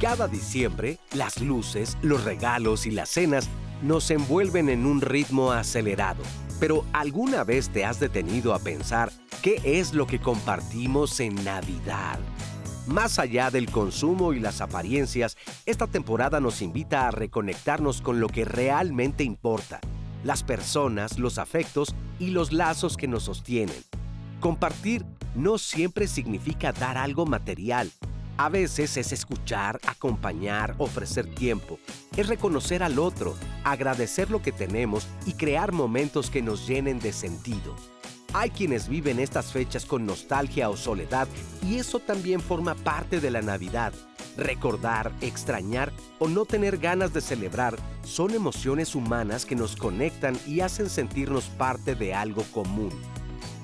Cada diciembre, las luces, los regalos y las cenas nos envuelven en un ritmo acelerado. Pero ¿alguna vez te has detenido a pensar qué es lo que compartimos en Navidad? Más allá del consumo y las apariencias, esta temporada nos invita a reconectarnos con lo que realmente importa: las personas, los afectos y los lazos que nos sostienen. Compartir no siempre significa dar algo material. A veces es escuchar, acompañar, ofrecer tiempo. Es reconocer al otro, agradecer lo que tenemos y crear momentos que nos llenen de sentido. Hay quienes viven estas fechas con nostalgia o soledad, y eso también forma parte de la Navidad. Recordar, extrañar o no tener ganas de celebrar son emociones humanas que nos conectan y hacen sentirnos parte de algo común.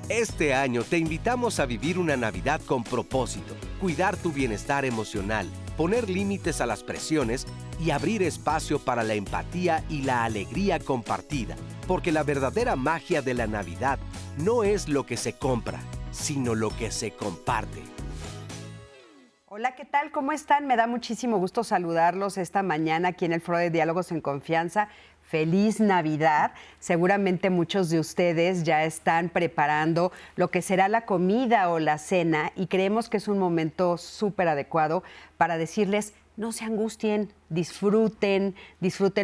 Este año te invitamos a vivir una Navidad con propósito, cuidar tu bienestar emocional, poner límites a las presiones y abrir espacio para la empatía y la alegría compartida, porque la verdadera magia de la Navidad no es lo que se compra, sino lo que se comparte. Hola, ¿qué tal? ¿Cómo están? Me da muchísimo gusto saludarlos esta mañana aquí en el Foro de Diálogos en Confianza. Feliz Navidad. Seguramente muchos de ustedes ya están preparando lo que será la comida o la cena, y creemos que es un momento súper adecuado para decirles: no se angustien, disfruten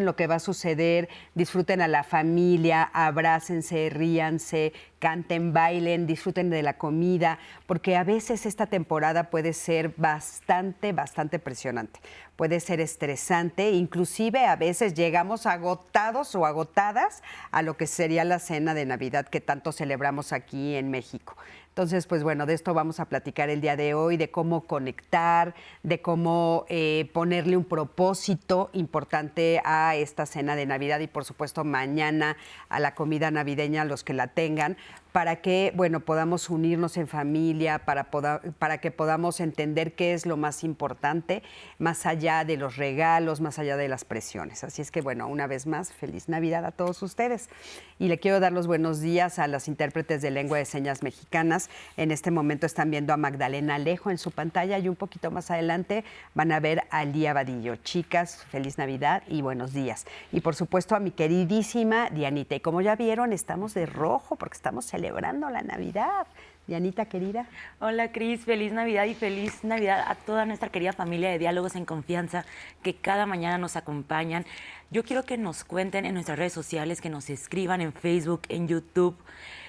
lo que va a suceder, disfruten a la familia, abrácense, ríanse, canten, bailen, disfruten de la comida, porque a veces esta temporada puede ser bastante presionante. Puede ser estresante, inclusive a veces llegamos agotados o agotadas a lo que sería la cena de Navidad que tanto celebramos aquí en México. Entonces, pues bueno, de esto vamos a platicar el día de hoy, de cómo conectar, de cómo ponerle un propósito importante a esta cena de Navidad y, por supuesto, mañana a la comida navideña, los que la tengan, para que, bueno, podamos unirnos en familia, para que podamos entender qué es lo más importante, más allá de los regalos, más allá de las presiones. Así es que, bueno, una vez más, feliz Navidad a todos ustedes. Y le quiero dar los buenos días a las intérpretes de lengua de señas mexicanas. En este momento están viendo a Magdalena Alejo en su pantalla, y un poquito más adelante van a ver a Lía Vadillo. Chicas, feliz Navidad y buenos días. Y por supuesto a mi queridísima Dianita. Y como ya vieron, estamos de rojo porque estamos celebrando la Navidad. Dianita, querida. Hola, Cris, feliz Navidad y feliz Navidad a toda nuestra querida familia de Diálogos en Confianza que cada mañana nos acompañan. Yo quiero que nos cuenten en nuestras redes sociales, que nos escriban en Facebook, en YouTube,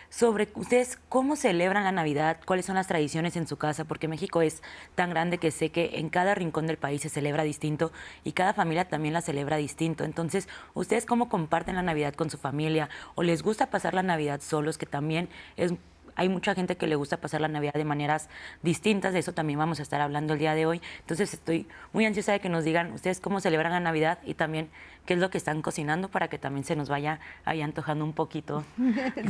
sobre ustedes cómo celebran la Navidad, cuáles son las tradiciones en su casa, porque México es tan grande que sé que en cada rincón del país se celebra distinto y cada familia también la celebra distinto. Entonces, ¿ustedes cómo comparten la Navidad con su familia? ¿O les gusta pasar la Navidad solos, que también hay mucha gente que le gusta pasar la Navidad de maneras distintas? De eso también vamos a estar hablando el día de hoy. Entonces estoy muy ansiosa de que nos digan ustedes cómo celebran la Navidad y también qué es lo que están cocinando, para que también se nos vaya ahí antojando un poquito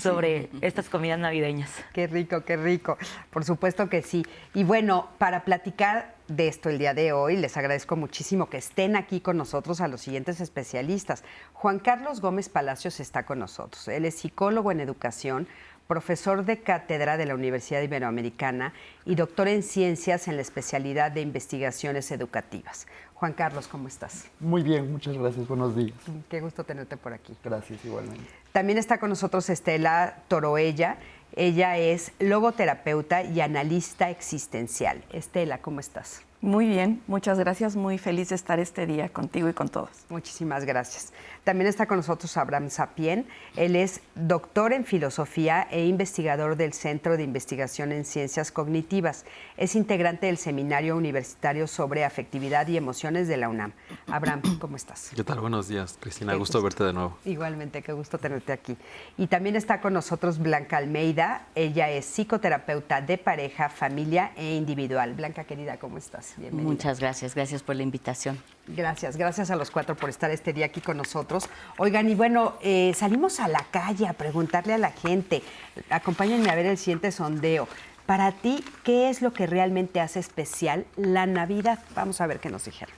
sobre estas comidas navideñas. Qué rico, qué rico. Por supuesto que sí. Y bueno, para platicar de esto el día de hoy, les agradezco muchísimo que estén aquí con nosotros a los siguientes especialistas. Juan Carlos Gómez Palacios está con nosotros. Él es psicólogo en educación, profesor de cátedra de la Universidad Iberoamericana y doctor en ciencias en la especialidad de investigaciones educativas. Juan Carlos, ¿cómo estás? Muy bien, muchas gracias, buenos días. Qué gusto tenerte por aquí. Gracias, igualmente. También está con nosotros Estela Toroella. Ella es logoterapeuta y analista existencial. Estela, ¿cómo estás? Muy bien, muchas gracias. Muy feliz de estar este día contigo y con todos. Muchísimas gracias. También está con nosotros Abraham Sapien. Él es doctor en filosofía e investigador del Centro de Investigación en Ciencias Cognitivas. Es integrante del Seminario Universitario sobre Afectividad y Emociones de la UNAM. Abraham, ¿cómo estás? ¿Qué tal? Buenos días, Cristina. Gusto verte de nuevo. Igualmente, qué gusto tenerte aquí. Y también está con nosotros Blanca Almeida. Ella es psicoterapeuta de pareja, familia e individual. Blanca, querida, ¿cómo estás? Bienvenida. Muchas gracias, gracias por la invitación. Gracias a los cuatro por estar este día aquí con nosotros. Oigan, y bueno, salimos a la calle a preguntarle a la gente. Acompáñenme a ver el siguiente sondeo. Para ti, ¿qué es lo que realmente hace especial la Navidad? Vamos a ver qué nos dijeron.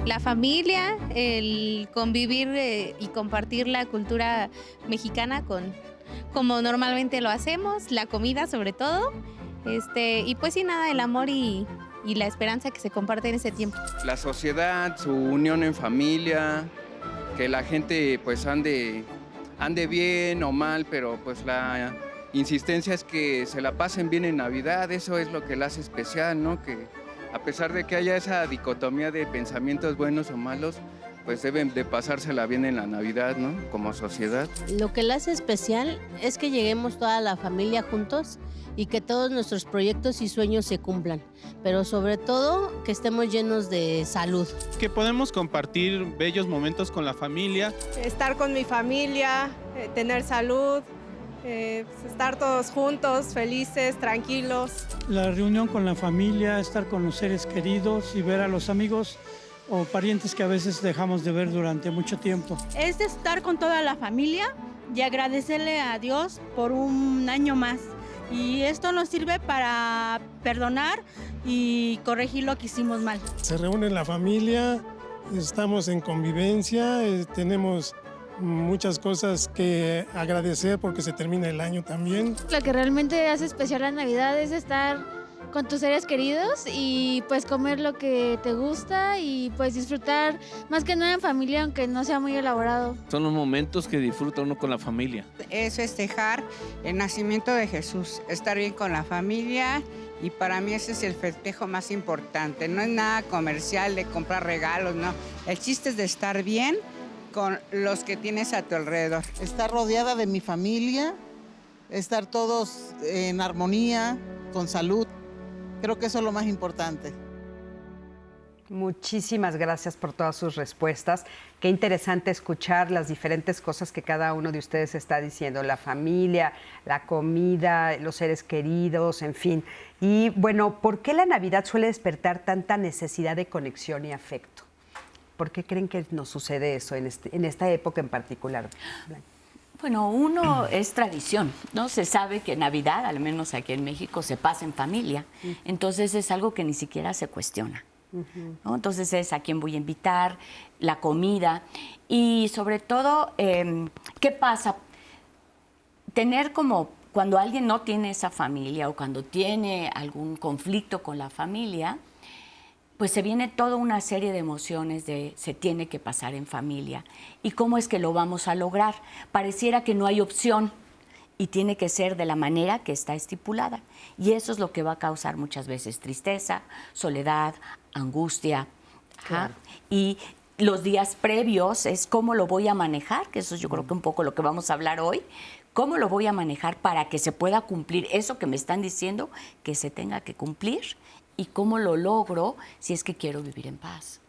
La familia, el convivir y compartir la cultura mexicana como normalmente lo hacemos, la comida sobre todo, y pues sí, nada, el amor y y la esperanza que se comparte en ese tiempo. La sociedad, su unión en familia, que la gente pues ande bien o mal, pero pues la insistencia es que se la pasen bien en Navidad. Eso es lo que la hace especial, ¿no? Que a pesar de que haya esa dicotomía de pensamientos buenos o malos, pues deben de pasársela bien en la Navidad, ¿no? Como sociedad. Lo que la hace especial es que lleguemos toda la familia juntos y que todos nuestros proyectos y sueños se cumplan, pero sobre todo que estemos llenos de salud. Que podemos compartir bellos momentos con la familia. Estar con mi familia, tener salud, estar todos juntos, felices, tranquilos. La reunión con la familia, estar con los seres queridos y ver a los amigos o parientes que a veces dejamos de ver durante mucho tiempo. Es de estar con toda la familia y agradecerle a Dios por un año más. Y esto nos sirve para perdonar y corregir lo que hicimos mal. Se reúne la familia, estamos en convivencia, tenemos muchas cosas que agradecer porque se termina el año también. Lo que realmente hace especial la Navidad es estar con tus seres queridos y pues comer lo que te gusta y pues disfrutar más que nada en familia, aunque no sea muy elaborado. Son los momentos que disfruta uno con la familia. Es festejar el nacimiento de Jesús, estar bien con la familia, y para mí ese es el festejo más importante. No es nada comercial de comprar regalos, no. El chiste es de estar bien con los que tienes a tu alrededor. Estar rodeada de mi familia, estar todos en armonía, con salud. Creo que eso es lo más importante. Muchísimas gracias por todas sus respuestas. Qué interesante escuchar las diferentes cosas que cada uno de ustedes está diciendo. La familia, la comida, los seres queridos, en fin. Y bueno, ¿por qué la Navidad suele despertar tanta necesidad de conexión y afecto? ¿Por qué creen que nos sucede eso en esta época en particular? Bueno, uno es tradición, ¿no? Se sabe que Navidad, al menos aquí en México, se pasa en familia. Entonces es algo que ni siquiera se cuestiona, ¿no? Entonces es a quién voy a invitar, la comida y sobre todo, ¿qué pasa? Tener como cuando alguien no tiene esa familia o cuando tiene algún conflicto con la familia, pues se viene toda una serie de emociones de se tiene que pasar en familia. ¿Y cómo es que lo vamos a lograr? Pareciera que no hay opción y tiene que ser de la manera que está estipulada. Y eso es lo que va a causar muchas veces tristeza, soledad, angustia. Claro. Y los días previos es cómo lo voy a manejar, que eso es yo creo que un poco lo que vamos a hablar hoy. ¿Cómo lo voy a manejar para que se pueda cumplir eso que me están diciendo que se tenga que cumplir? ¿Y cómo lo logro si es que quiero vivir en paz?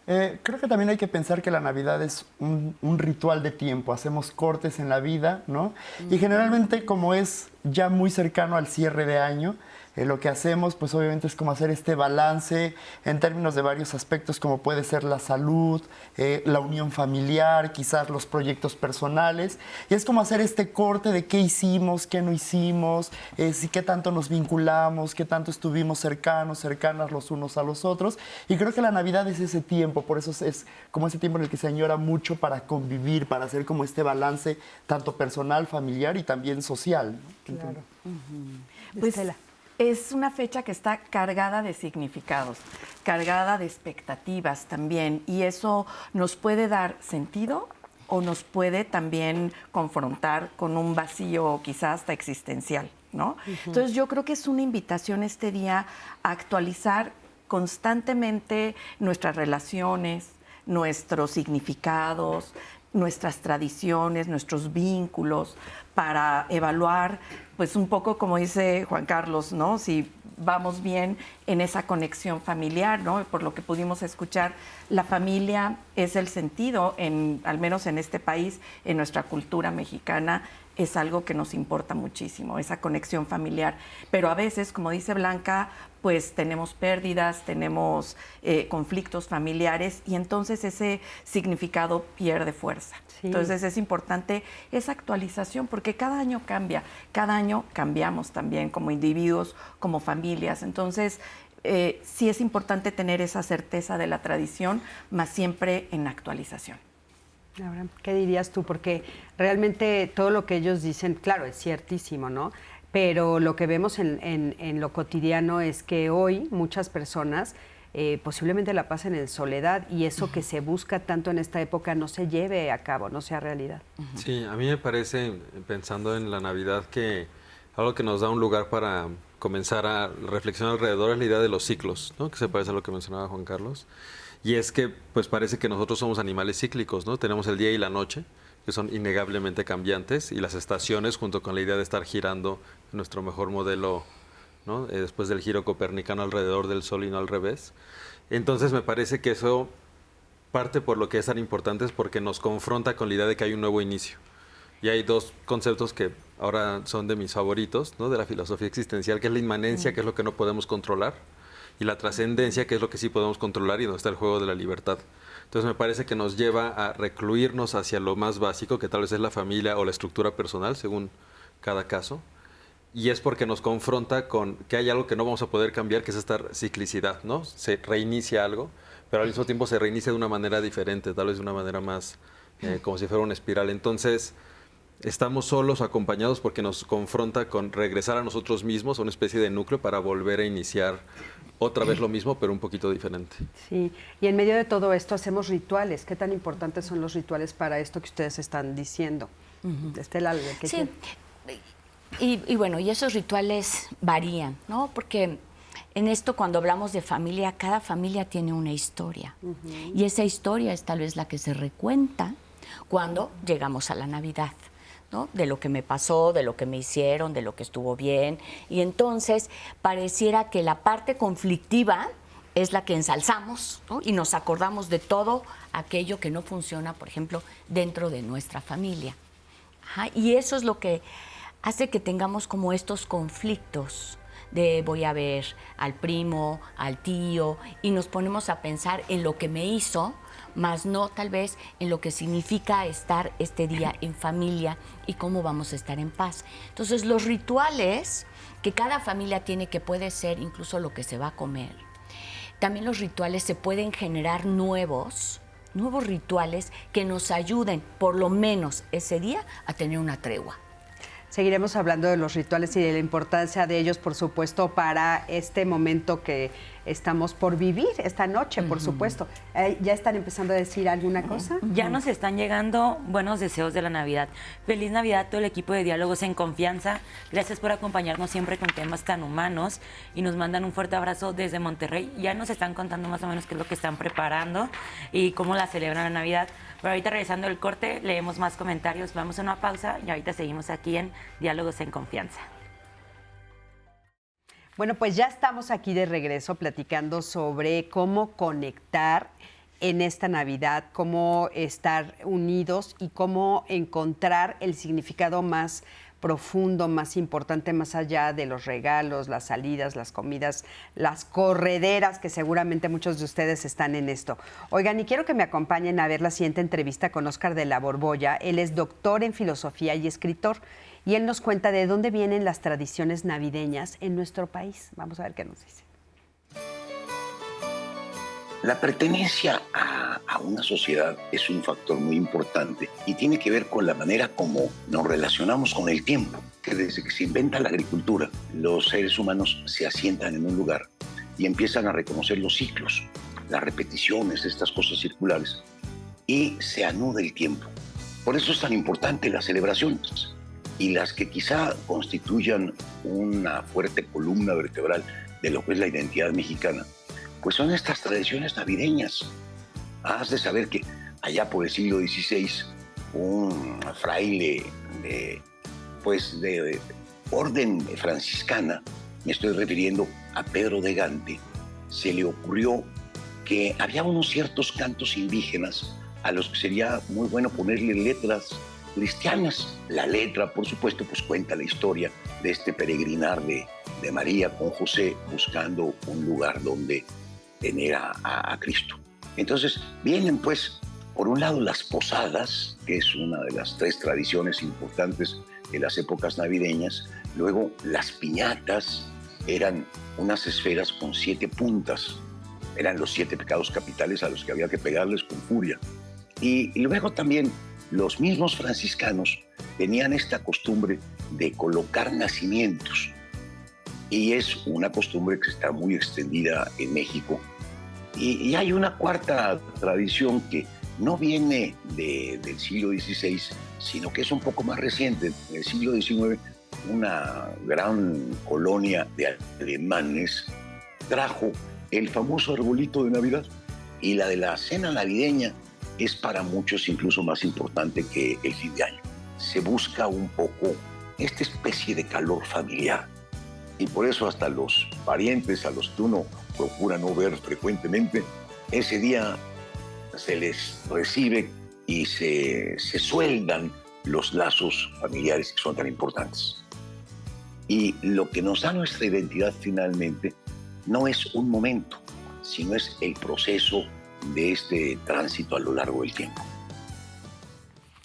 Creo que también hay que pensar que la Navidad es un ritual de tiempo. Hacemos cortes en la vida, ¿no? Y generalmente, como es ya muy cercano al cierre de año, lo que hacemos, pues obviamente es como hacer este balance en términos de varios aspectos, como puede ser la salud, la unión familiar, quizás los proyectos personales. Y es como hacer este corte de qué hicimos, qué no hicimos, si qué tanto nos vinculamos, qué tanto estuvimos cercanas los unos a los otros. Y creo que la Navidad es ese tiempo, por eso es como ese tiempo en el que se añora mucho para convivir, para hacer como este balance tanto personal, familiar y también social, ¿no? Claro. Pues es una fecha que está cargada de significados, cargada de expectativas también, y eso nos puede dar sentido o nos puede también confrontar con un vacío quizás hasta existencial, ¿no? Entonces yo creo que es una invitación este día a actualizar constantemente nuestras relaciones, nuestros significados, nuestras tradiciones, nuestros vínculos, para evaluar, pues un poco como dice Juan Carlos, ¿no? Si vamos bien en esa conexión familiar, ¿no? Por lo que pudimos escuchar, la familia es el sentido, al menos en este país, en nuestra cultura mexicana, es algo que nos importa muchísimo, esa conexión familiar. Pero a veces, como dice Blanca, pues tenemos pérdidas, tenemos conflictos familiares y entonces ese significado pierde fuerza. Sí. Entonces es importante esa actualización porque cada año cambia, cada año cambiamos también como individuos, como familias. Entonces sí es importante tener esa certeza de la tradición, más siempre en actualización. Ahora, ¿qué dirías tú? Porque realmente todo lo que ellos dicen, claro, es ciertísimo, ¿no? pero lo que vemos en lo cotidiano es que hoy muchas personas posiblemente la pasen en soledad y eso que se busca tanto en esta época no se lleve a cabo, no sea realidad. Sí, a mí me parece, pensando en la Navidad, que algo que nos da un lugar para comenzar a reflexionar alrededor es la idea de los ciclos, ¿no? Que se parece a lo que mencionaba Juan Carlos. Y es que pues parece que nosotros somos animales cíclicos, ¿no? Tenemos el día y la noche, que son innegablemente cambiantes, y las estaciones, junto con la idea de estar girando nuestro mejor modelo, ¿no? Después del giro copernicano alrededor del Sol y no al revés. Entonces me parece que eso parte por lo que es tan importante, es porque nos confronta con la idea de que hay un nuevo inicio. Y hay dos conceptos que ahora son de mis favoritos, ¿no? De la filosofía existencial, que es la inmanencia, que es lo que no podemos controlar, y la trascendencia, que es lo que sí podemos controlar y donde está el juego de la libertad. Entonces me parece que nos lleva a recluirnos hacia lo más básico, que tal vez es la familia o la estructura personal, según cada caso. Y es porque nos confronta con que hay algo que no vamos a poder cambiar, que es esta ciclicidad, ¿no? Se reinicia algo, pero al mismo tiempo se reinicia de una manera diferente, tal vez de una manera más como si fuera una espiral. Entonces estamos solos o acompañados porque nos confronta con regresar a nosotros mismos, a una especie de núcleo para volver a iniciar otra vez lo mismo, pero un poquito diferente. Sí, y en medio de todo esto hacemos rituales. ¿Qué tan importantes son los rituales para esto que ustedes están diciendo? Estela, ¿qué sí. Y bueno, y esos rituales varían, ¿no? Porque en esto, cuando hablamos de familia, cada familia tiene una historia. Y esa historia es tal vez la que se recuenta cuando llegamos a la Navidad, ¿no? De lo que me pasó, de lo que me hicieron, de lo que estuvo bien. Y entonces pareciera que la parte conflictiva es la que ensalzamos, ¿no? Y nos acordamos de todo aquello que no funciona, por ejemplo, dentro de nuestra familia. Y eso es lo que hace que tengamos como estos conflictos de voy a ver al primo, al tío, y nos ponemos a pensar en lo que me hizo, más no tal vez en lo que significa estar este día en familia y cómo vamos a estar en paz. Entonces, los rituales que cada familia tiene, que puede ser incluso lo que se va a comer, también los rituales se pueden generar nuevos rituales que nos ayuden, por lo menos ese día, a tener una tregua. Seguiremos hablando de los rituales y de la importancia de ellos, por supuesto, para este momento que estamos por vivir esta noche, por supuesto. ¿Ya están empezando a decir alguna cosa? Ya nos están llegando buenos deseos de la Navidad. Feliz Navidad a todo el equipo de Diálogos en Confianza. Gracias por acompañarnos siempre con temas tan humanos y nos mandan un fuerte abrazo desde Monterrey. Ya nos están contando más o menos qué es lo que están preparando y cómo la celebran la Navidad. Pero ahorita, regresando el corte, leemos más comentarios, vamos a una pausa y ahorita seguimos aquí en Diálogos en Confianza. Bueno, pues ya estamos aquí de regreso platicando sobre cómo conectar en esta Navidad, cómo estar unidos y cómo encontrar el significado más profundo, más importante, más allá de los regalos, las salidas, las comidas, las correderas, que seguramente muchos de ustedes están en esto. Oigan, y quiero que me acompañen a ver la siguiente entrevista con Óscar de la Borbolla. Él es doctor en filosofía y escritor, y él nos cuenta de dónde vienen las tradiciones navideñas en nuestro país. Vamos a ver qué nos dice. La pertenencia a una sociedad es un factor muy importante y tiene que ver con la manera como nos relacionamos con el tiempo. Que desde que se inventa la agricultura, los seres humanos se asientan en un lugar y empiezan a reconocer los ciclos, las repeticiones, estas cosas circulares, y se anuda el tiempo. Por eso es tan importante las celebraciones, y las que quizá constituyan una fuerte columna vertebral de lo que es la identidad mexicana, pues son estas tradiciones navideñas. Has de saber que allá por el siglo XVI, un fraile de orden franciscana, me estoy refiriendo a Pedro de Gante, se le ocurrió que había unos ciertos cantos indígenas a los que sería muy bueno ponerle letras cristianas. La letra, por supuesto, pues cuenta la historia de este peregrinar de María con José buscando un lugar donde tener a Cristo. Entonces vienen pues, por un lado, las posadas, que es una de las 3 tradiciones importantes de las épocas navideñas. Luego las piñatas eran unas esferas con 7 puntas. Eran los 7 pecados capitales a los que había que pegarles con furia. Y luego también los mismos franciscanos tenían esta costumbre de colocar nacimientos. Y es una costumbre que está muy extendida en México. Y hay una cuarta tradición que no viene del siglo XVI, sino que es un poco más reciente. En el siglo XIX, una gran colonia de alemanes trajo el famoso arbolito de Navidad. Y la de la cena navideña es para muchos incluso más importante que el fin de año. Se busca un poco esta especie de calor familiar. Y por eso hasta los parientes a los que uno procura no ver frecuentemente, ese día se les recibe y se sueldan los lazos familiares que son tan importantes. Y lo que nos da nuestra identidad finalmente no es un momento, sino es el proceso de este tránsito a lo largo del tiempo.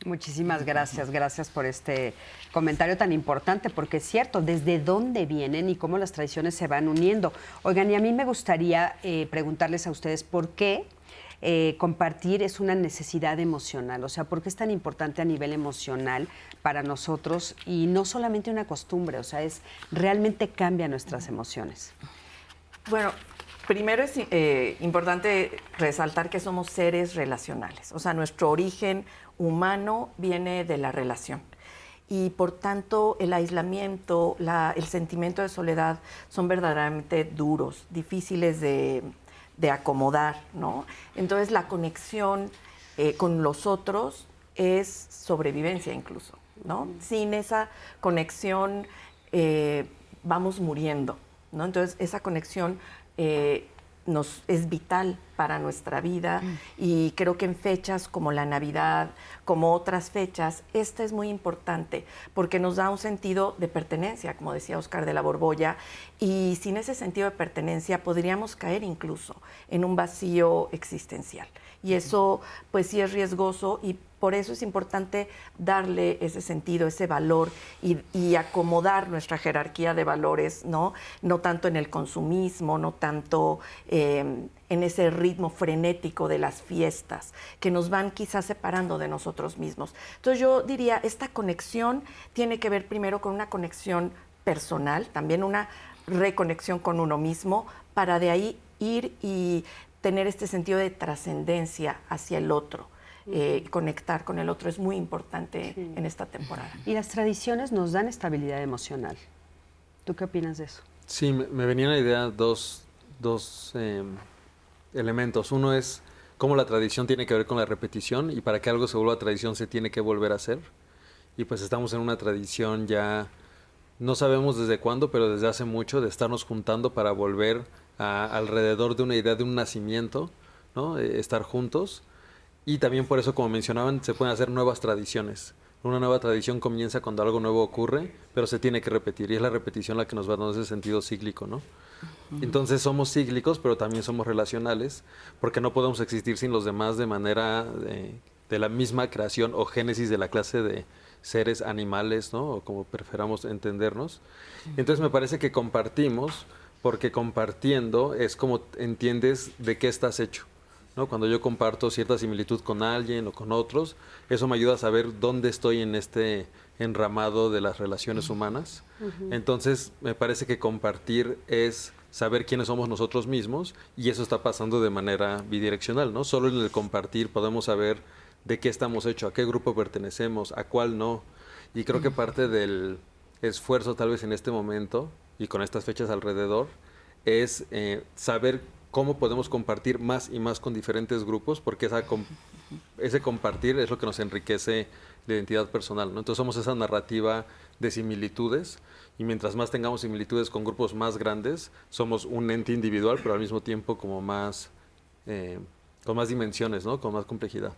Muchísimas gracias por este comentario tan importante, porque es cierto, desde dónde vienen y cómo las tradiciones se van uniendo. Oigan, y a mí me gustaría preguntarles a ustedes por qué compartir es una necesidad emocional, o sea, ¿por qué es tan importante a nivel emocional para nosotros y no solamente una costumbre? O sea, realmente cambia nuestras emociones. Bueno, primero es importante resaltar que somos seres relacionales, o sea, nuestro origen humano viene de la relación. Y por tanto, el aislamiento, el sentimiento de soledad son verdaderamente duros, difíciles de acomodar, ¿no? Entonces, la conexión con los otros es sobrevivencia incluso, ¿no? Sin esa conexión vamos muriendo, ¿no? Entonces, esa conexión es vital para nuestra vida y creo que en fechas como la Navidad, como otras fechas, esta es muy importante porque nos da un sentido de pertenencia, como decía Oscar de la Borbolla, y sin ese sentido de pertenencia podríamos caer incluso en un vacío existencial. Y eso pues sí es riesgoso y por eso es importante darle ese sentido, ese valor y acomodar nuestra jerarquía de valores, ¿no? No tanto en el consumismo, no tanto en ese ritmo frenético de las fiestas que nos van quizás separando de nosotros mismos. Entonces yo diría, esta conexión tiene que ver primero con una conexión personal, también una reconexión con uno mismo, para de ahí ir y tener este sentido de trascendencia hacia el otro. Conectar con el otro es muy importante en esta temporada. Y las tradiciones nos dan estabilidad emocional. ¿Tú qué opinas de eso? Sí, me venían a la idea dos elementos. Uno es cómo la tradición tiene que ver con la repetición y para que algo se vuelva tradición se tiene que volver a hacer. Y pues estamos en una tradición ya, no sabemos desde cuándo, pero desde hace mucho, de estarnos juntando para volver alrededor de una idea de un nacimiento, ¿no? Estar juntos. Y también por eso, como mencionaban, se pueden hacer nuevas tradiciones. Una nueva tradición comienza cuando algo nuevo ocurre, pero se tiene que repetir. Y es la repetición la que nos va dando ese sentido cíclico, ¿no? Entonces somos cíclicos, pero también somos relacionales, porque no podemos existir sin los demás de manera de la misma creación o génesis de la clase de seres animales, ¿no? O como preferamos entendernos. Entonces me parece que compartimos, porque compartiendo es como entiendes de qué estás hecho, ¿no? Cuando yo comparto cierta similitud con alguien o con otros, eso me ayuda a saber dónde estoy en este enramado de las relaciones humanas. Entonces, me parece que compartir es saber quiénes somos nosotros mismos y eso está pasando de manera bidireccional, ¿no? Solo en el compartir podemos saber de qué estamos hechos, a qué grupo pertenecemos, a cuál no. Y creo que parte del esfuerzo tal vez en este momento y con estas fechas alrededor es saber cómo podemos compartir más y más con diferentes grupos, porque ese compartir es lo que nos enriquece la identidad personal, ¿no? Entonces somos esa narrativa de similitudes y mientras más tengamos similitudes con grupos más grandes, somos un ente individual, pero al mismo tiempo como más, con más dimensiones, ¿no? Con más complejidad.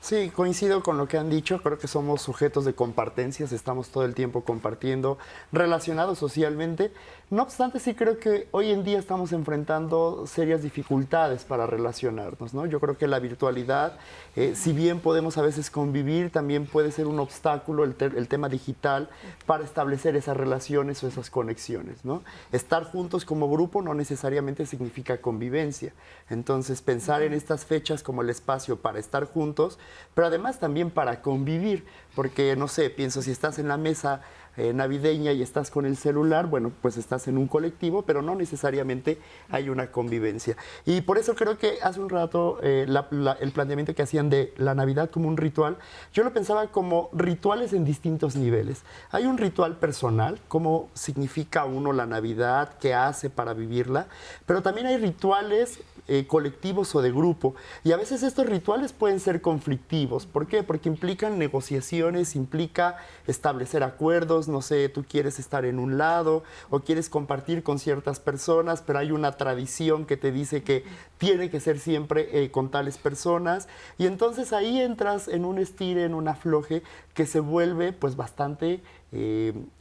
Sí, coincido con lo que han dicho. Creo que somos sujetos de compartencias, estamos todo el tiempo compartiendo, relacionados socialmente. No obstante, sí creo que hoy en día estamos enfrentando serias dificultades para relacionarnos, ¿no? Yo creo que la virtualidad, si bien podemos a veces convivir, también puede ser un obstáculo el tema digital para establecer esas relaciones o esas conexiones, ¿no? Estar juntos como grupo no necesariamente significa convivencia. Entonces, pensar en estas fechas como el espacio para estar juntos pero además también para convivir, porque no sé, pienso si estás en la mesa navideña y estás con el celular, bueno, pues estás en un colectivo, pero no necesariamente hay una convivencia. Y por eso creo que hace un rato el planteamiento que hacían de la Navidad como un ritual, yo lo pensaba como rituales en distintos niveles. Hay un ritual personal, cómo significa uno la Navidad, qué hace para vivirla, pero también hay rituales colectivos o de grupo. Y a veces estos rituales pueden ser conflictivos. ¿Por qué? Porque implican negociaciones, implica establecer acuerdos. No sé, tú quieres estar en un lado o quieres compartir con ciertas personas, pero hay una tradición que te dice que tiene que ser siempre con tales personas. Y entonces ahí entras en un estire, en un afloje que se vuelve pues bastante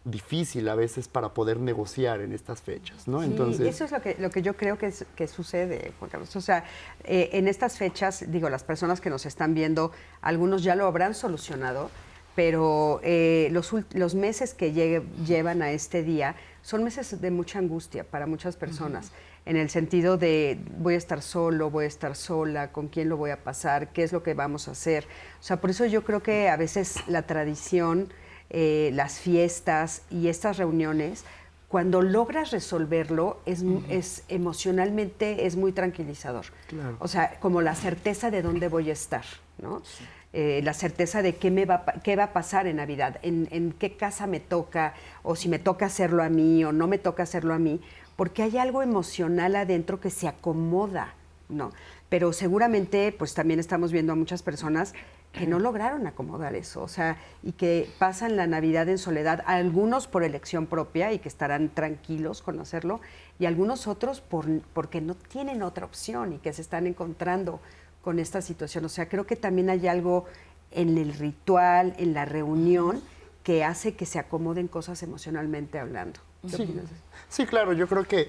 difícil a veces para poder negociar en estas fechas, ¿no? Sí, entonces, eso es lo que yo creo que sucede, Juan Carlos. O sea, en estas fechas, digo, las personas que nos están viendo, algunos ya lo habrán solucionado, pero los meses que llevan a este día son meses de mucha angustia para muchas personas, en el sentido de voy a estar solo, voy a estar sola, con quién lo voy a pasar, qué es lo que vamos a hacer. O sea, por eso yo creo que a veces la tradición, las fiestas y estas reuniones, cuando logras resolverlo, es emocionalmente es muy tranquilizador. Claro. O sea, como la certeza de dónde voy a estar, ¿no? La certeza de qué va a pasar en Navidad, en qué casa me toca, o si me toca hacerlo a mí o no me toca hacerlo a mí, porque hay algo emocional adentro que se acomoda, ¿no? Pero seguramente, pues también estamos viendo a muchas personas que no lograron acomodar eso, o sea, y que pasan la Navidad en soledad, algunos por elección propia y que estarán tranquilos con hacerlo, y algunos otros porque no tienen otra opción y que se están encontrando con esta situación. O sea, creo que también hay algo en el ritual, en la reunión, que hace que se acomoden cosas emocionalmente hablando. ¿Qué opinas? Sí, claro, yo creo que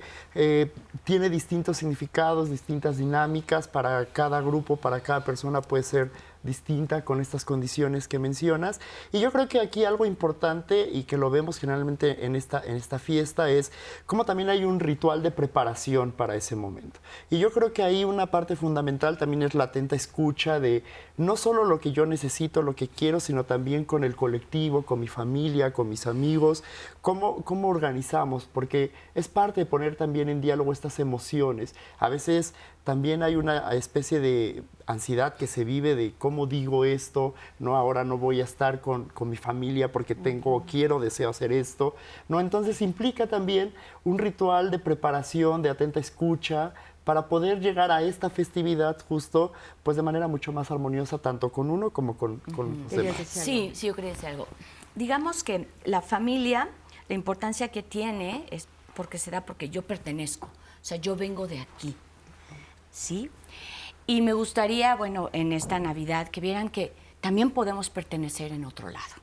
tiene distintos significados, distintas dinámicas para cada grupo, para cada persona puede ser distinta con estas condiciones que mencionas. Y yo creo que aquí algo importante y que lo vemos generalmente en esta fiesta es cómo también hay un ritual de preparación para ese momento. Y yo creo que ahí una parte fundamental también es la atenta escucha de no solo lo que yo necesito, lo que quiero, sino también con el colectivo, con mi familia, con mis amigos, cómo organizamos, porque es parte de poner también en diálogo estas emociones. A veces también hay una especie de ansiedad que se vive de cómo digo esto, no, ahora no voy a estar con mi familia porque deseo hacer esto, ¿no? Entonces implica también un ritual de preparación, de atenta escucha, para poder llegar a esta festividad justo pues de manera mucho más armoniosa, tanto con uno como con los demás. Sí, yo quería decir algo. Digamos que la familia, la importancia que tiene es porque yo pertenezco, o sea, yo vengo de aquí, ¿sí? Y me gustaría, bueno, en esta Navidad que vieran que también podemos pertenecer en otro lado,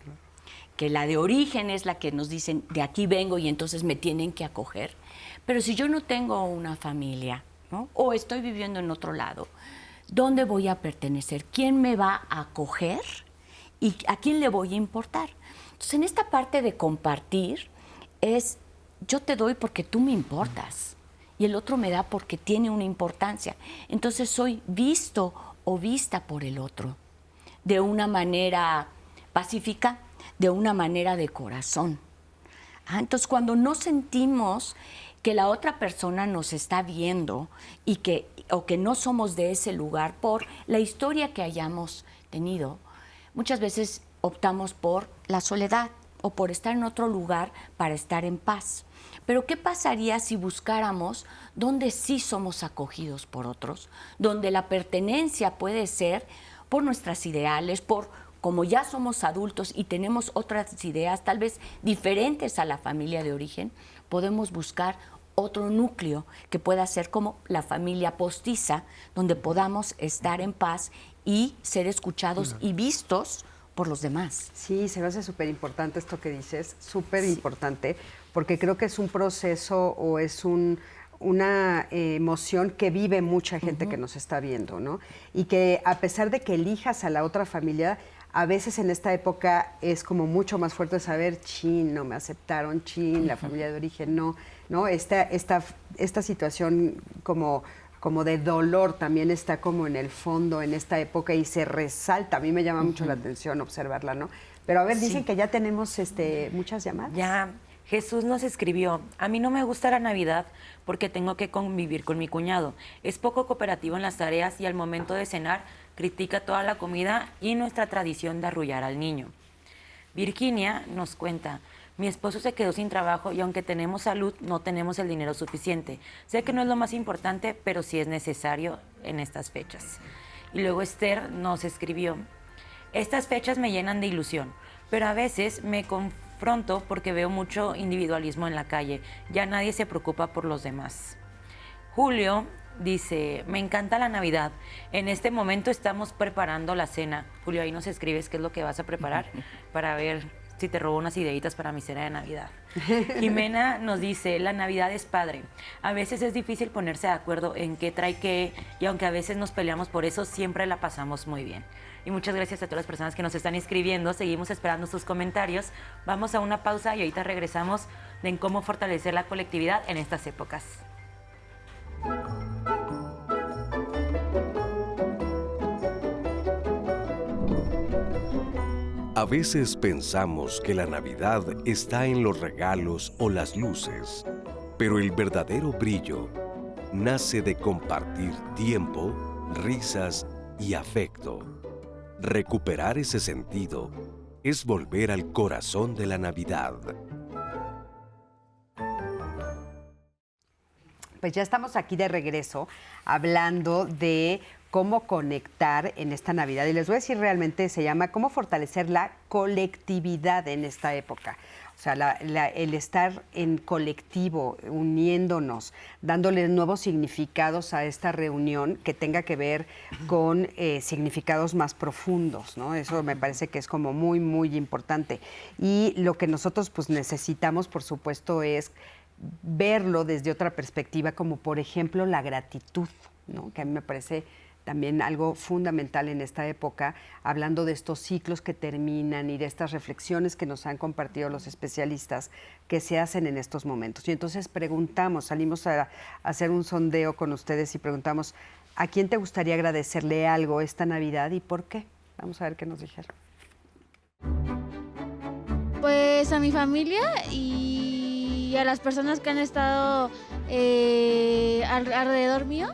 que la de origen es la que nos dicen, de aquí vengo y entonces me tienen que acoger, pero si yo no tengo una familia, ¿no? O estoy viviendo en otro lado, ¿dónde voy a pertenecer? ¿Quién me va a acoger? ¿Y a quién le voy a importar? Entonces, en esta parte de compartir es, yo te doy porque tú me importas y el otro me da porque tiene una importancia. Entonces, soy visto o vista por el otro de una manera pacífica, de una manera de corazón. Entonces, cuando no sentimos que la otra persona nos está viendo o que no somos de ese lugar por la historia que hayamos tenido, muchas veces optamos por la soledad o por estar en otro lugar para estar en paz. Pero ¿qué pasaría si buscáramos donde sí somos acogidos por otros? Donde la pertenencia puede ser por nuestras ideales, como ya somos adultos y tenemos otras ideas, tal vez diferentes a la familia de origen, podemos buscar otro núcleo que pueda ser como la familia postiza, donde podamos estar en paz y ser escuchados y vistos por los demás. Sí, se me hace súper importante esto que dices, súper importante, porque creo que es un proceso o es una emoción que vive mucha gente que nos está viendo, ¿no? Y que a pesar de que elijas a la otra familia, a veces en esta época es como mucho más fuerte saber, chin, no me aceptaron, chin, la familia de origen no, ¿no? Esta situación como como de dolor también está como en el fondo en esta época y se resalta. A mí me llama mucho la atención observarla, ¿no? Pero a ver, dicen que ya tenemos muchas llamadas. Ya, Jesús nos escribió: a mí no me gusta la Navidad porque tengo que convivir con mi cuñado. Es poco cooperativo en las tareas y al momento de cenar critica toda la comida y nuestra tradición de arrullar al niño. Virginia nos cuenta: mi esposo se quedó sin trabajo y aunque tenemos salud, no tenemos el dinero suficiente. Sé que no es lo más importante, pero sí es necesario en estas fechas. Y luego Esther nos escribió: estas fechas me llenan de ilusión, pero a veces me confronto porque veo mucho individualismo en la calle. Ya nadie se preocupa por los demás. Julio dice: me encanta la Navidad. En este momento estamos preparando la cena. Julio, ahí nos escribes qué es lo que vas a preparar para ver si te robo unas ideitas para mi cena de Navidad. Jimena nos dice: la Navidad es padre. A veces es difícil ponerse de acuerdo en qué trae qué, y aunque a veces nos peleamos por eso, siempre la pasamos muy bien. Y muchas gracias a todas las personas que nos están escribiendo. Seguimos esperando sus comentarios. Vamos a una pausa y ahorita regresamos en cómo fortalecer la colectividad en estas épocas. A veces pensamos que la Navidad está en los regalos o las luces, pero el verdadero brillo nace de compartir tiempo, risas y afecto. Recuperar ese sentido es volver al corazón de la Navidad. Pues ya estamos aquí de regreso hablando de cómo conectar en esta Navidad. Y les voy a decir, realmente se llama cómo fortalecer la colectividad en esta época. O sea, el estar en colectivo, uniéndonos, dándole nuevos significados a esta reunión que tenga que ver con significados más profundos, ¿no? Eso me parece que es como muy, muy importante. Y lo que nosotros pues necesitamos, por supuesto, es verlo desde otra perspectiva, como por ejemplo la gratitud, ¿no? Que a mí me parece también algo fundamental en esta época, hablando de estos ciclos que terminan y de estas reflexiones que nos han compartido los especialistas que se hacen en estos momentos. Y entonces salimos a hacer un sondeo con ustedes y preguntamos: ¿a quién te gustaría agradecerle algo esta Navidad y por qué? Vamos a ver qué nos dijeron. Pues a mi familia y a las personas que han estado alrededor mío.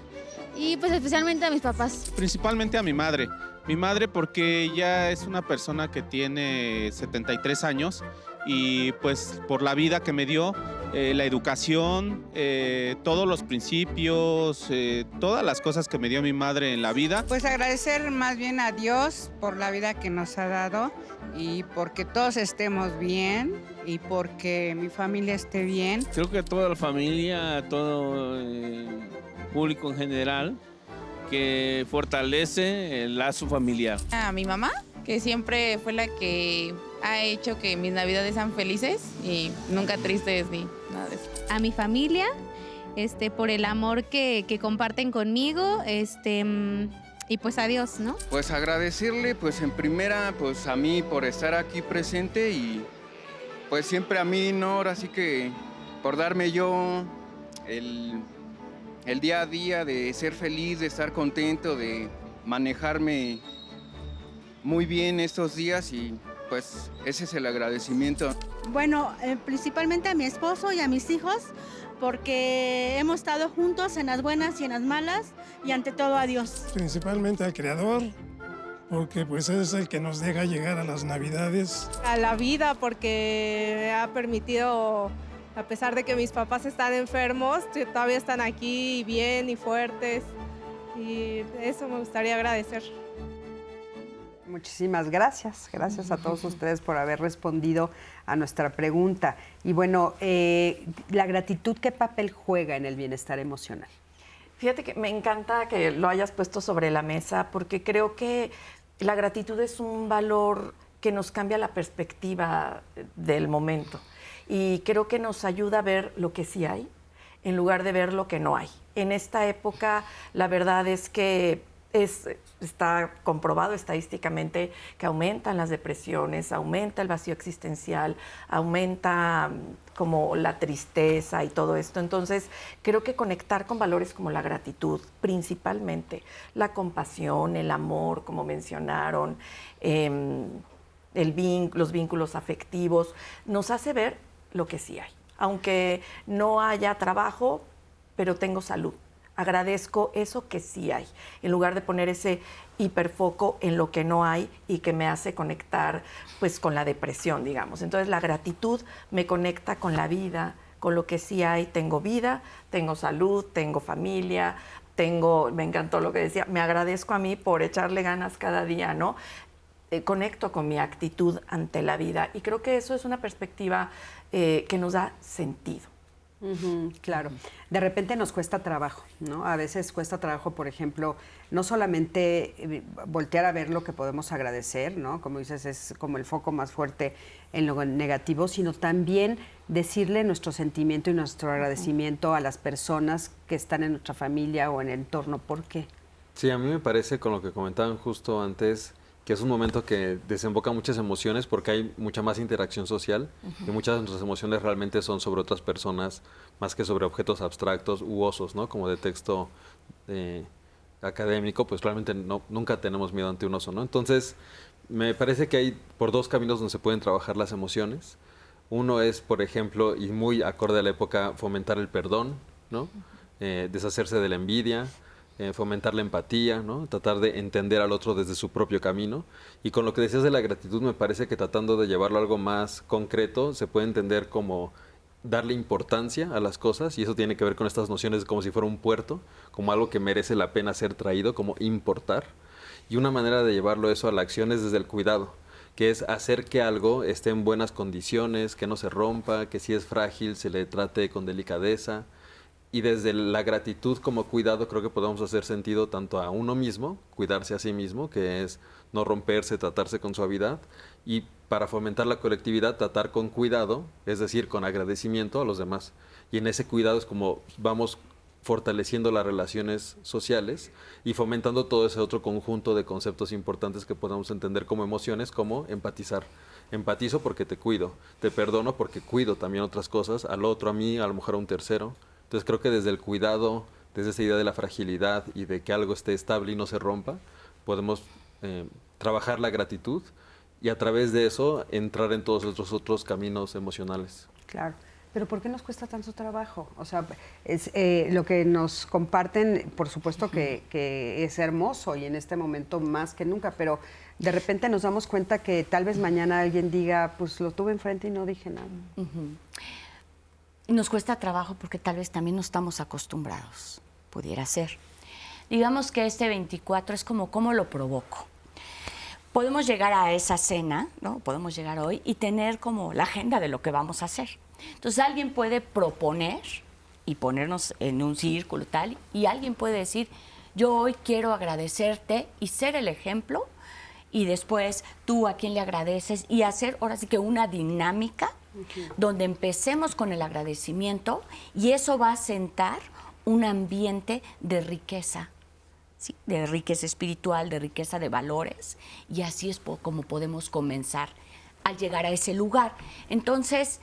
Y pues especialmente a mis papás. Principalmente a mi madre. Mi madre porque ella es una persona que tiene 73 años y pues por la vida que me dio, la educación, todos los principios, todas las cosas que me dio mi madre en la vida. Pues agradecer más bien a Dios por la vida que nos ha dado y porque todos estemos bien y porque mi familia esté bien. Creo que toda la familia, todo público en general, que fortalece el lazo familiar. A mi mamá, que siempre fue la que ha hecho que mis navidades sean felices y nunca tristes ni nada de eso. A mi familia, por el amor que comparten conmigo, y pues a Dios, ¿no? Pues agradecerle, pues en primera, pues a mí por estar aquí presente y pues siempre a mí, ¿no? Ahora sí que por darme yo el día a día de ser feliz, de estar contento, de manejarme muy bien estos días y pues ese es el agradecimiento. Bueno, principalmente a mi esposo y a mis hijos, porque hemos estado juntos en las buenas y en las malas y ante todo a Dios. Principalmente al Creador, porque pues es el que nos deja llegar a las Navidades. A la vida, porque ha permitido, a pesar de que mis papás están enfermos, todavía están aquí bien y fuertes. Y eso me gustaría agradecer. Muchísimas gracias. Gracias a todos ustedes por haber respondido a nuestra pregunta. Y bueno, la gratitud, ¿qué papel juega en el bienestar emocional? Fíjate que me encanta que lo hayas puesto sobre la mesa porque creo que la gratitud es un valor que nos cambia la perspectiva del momento. Y creo que nos ayuda a ver lo que sí hay en lugar de ver lo que no hay. En esta época, la verdad es que está comprobado estadísticamente que aumentan las depresiones, aumenta el vacío existencial, aumenta como la tristeza y todo esto. Entonces, creo que conectar con valores como la gratitud, principalmente la compasión, el amor, como mencionaron, los vínculos afectivos, nos hace ver lo que sí hay. Aunque no haya trabajo, pero tengo salud. Agradezco eso que sí hay, en lugar de poner ese hiperfoco en lo que no hay y que me hace conectar pues con la depresión, digamos. Entonces la gratitud me conecta con la vida, con lo que sí hay. Tengo vida, tengo salud, tengo familia, me encantó lo que decía, me agradezco a mí por echarle ganas cada día, ¿no? Conecto con mi actitud ante la vida y creo que eso es una perspectiva que nos da sentido. Claro, de repente nos cuesta trabajo, ¿no? A veces cuesta trabajo, por ejemplo, no solamente voltear a ver lo que podemos agradecer, ¿no? Como dices, es como el foco más fuerte en lo negativo, sino también decirle nuestro sentimiento y nuestro agradecimiento a las personas que están en nuestra familia o en el entorno. ¿Por qué? Sí, a mí me parece, con lo que comentaban justo antes, que es un momento que desemboca muchas emociones porque hay mucha más interacción social y muchas de nuestras emociones realmente son sobre otras personas más que sobre objetos abstractos u osos, ¿no? Como de texto académico, pues realmente nunca tenemos miedo ante un oso, ¿no? Entonces, me parece que hay por dos caminos donde se pueden trabajar las emociones. Uno es, por ejemplo, y muy acorde a la época, fomentar el perdón, ¿no? Deshacerse de la envidia, fomentar la empatía, ¿no? Tratar de entender al otro desde su propio camino. Y con lo que decías de la gratitud, me parece que tratando de llevarlo a algo más concreto, se puede entender como darle importancia a las cosas, y eso tiene que ver con estas nociones como si fuera un puerto, como algo que merece la pena ser traído, como importar. Y una manera de llevarlo eso a la acción es desde el cuidado, que es hacer que algo esté en buenas condiciones, que no se rompa, que si es frágil se le trate con delicadeza. Y desde la gratitud como cuidado creo que podemos hacer sentido tanto a uno mismo, cuidarse a sí mismo, que es no romperse, tratarse con suavidad, y para fomentar la colectividad, tratar con cuidado, es decir, con agradecimiento a los demás. Y en ese cuidado es como vamos fortaleciendo las relaciones sociales y fomentando todo ese otro conjunto de conceptos importantes que podamos entender como emociones, como empatizar. Empatizo porque te cuido, te perdono porque cuido también otras cosas, al otro, a mí, a lo mejor a un tercero. Entonces creo que desde el cuidado, desde esa idea de la fragilidad y de que algo esté estable y no se rompa, podemos trabajar la gratitud y a través de eso entrar en todos estos otros caminos emocionales. Claro, pero ¿por qué nos cuesta tanto trabajo? O sea, es, lo que nos comparten, por supuesto que es hermoso y en este momento más que nunca, pero de repente nos damos cuenta que tal vez mañana alguien diga, pues lo tuve enfrente y no dije nada. Nos cuesta trabajo porque tal vez también no estamos acostumbrados, pudiera ser. Digamos que este 24 es como cómo lo provoco. Podemos llegar a esa cena, ¿no? Podemos llegar hoy y tener como la agenda de lo que vamos a hacer. Entonces alguien puede proponer y ponernos en un círculo tal, y alguien puede decir, yo hoy quiero agradecerte y ser el ejemplo, y después tú a quién le agradeces y hacer ahora sí que una dinámica donde empecemos con el agradecimiento y eso va a sentar un ambiente de riqueza, ¿sí? De riqueza espiritual, de riqueza de valores, y así es como podemos comenzar al llegar a ese lugar. Entonces,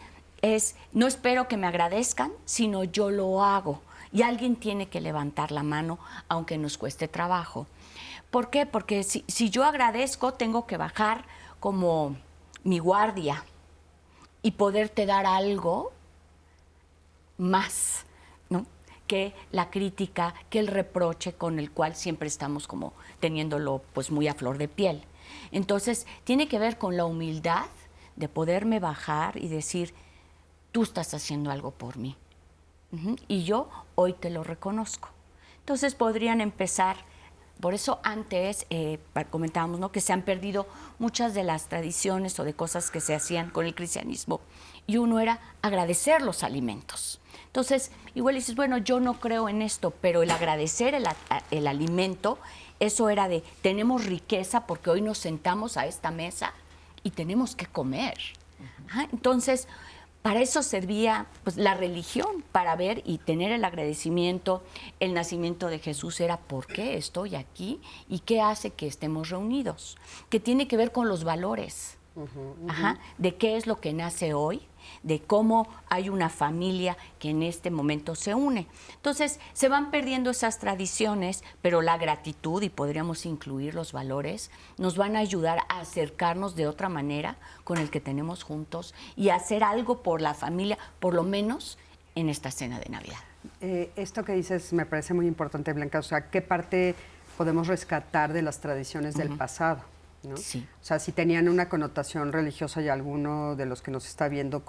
no espero que me agradezcan, sino yo lo hago. Y alguien tiene que levantar la mano, aunque nos cueste trabajo. ¿Por qué? Porque si yo agradezco, tengo que bajar como mi guardia y poderte dar algo más, ¿no? Que la crítica, que el reproche con el cual siempre estamos como teniéndolo pues muy a flor de piel. Entonces, tiene que ver con la humildad de poderme bajar y decir, tú estás haciendo algo por mí. Y yo hoy te lo reconozco. Entonces, podrían empezar. Por eso antes comentábamos, ¿no?, que se han perdido muchas de las tradiciones o de cosas que se hacían con el cristianismo. Y uno era agradecer los alimentos. Entonces, igual dices, bueno, yo no creo en esto, pero el agradecer el alimento, eso era de, tenemos riqueza porque hoy nos sentamos a esta mesa y tenemos que comer. Entonces, para eso servía pues, la religión, para ver y tener el agradecimiento. El nacimiento de Jesús era por qué estoy aquí y qué hace que estemos reunidos, que tiene que ver con los valores. Ajá, de qué es lo que nace hoy, de cómo hay una familia que en este momento se une. Entonces, se van perdiendo esas tradiciones, pero la gratitud, y podríamos incluir los valores, nos van a ayudar a acercarnos de otra manera con el que tenemos juntos y hacer algo por la familia, por lo menos en esta cena de Navidad. Esto que dices me parece muy importante, Blanca. O sea, ¿qué parte podemos rescatar de las tradiciones del pasado? ¿No? Sí. O sea, si tenían una connotación religiosa y alguno de los que nos está viendo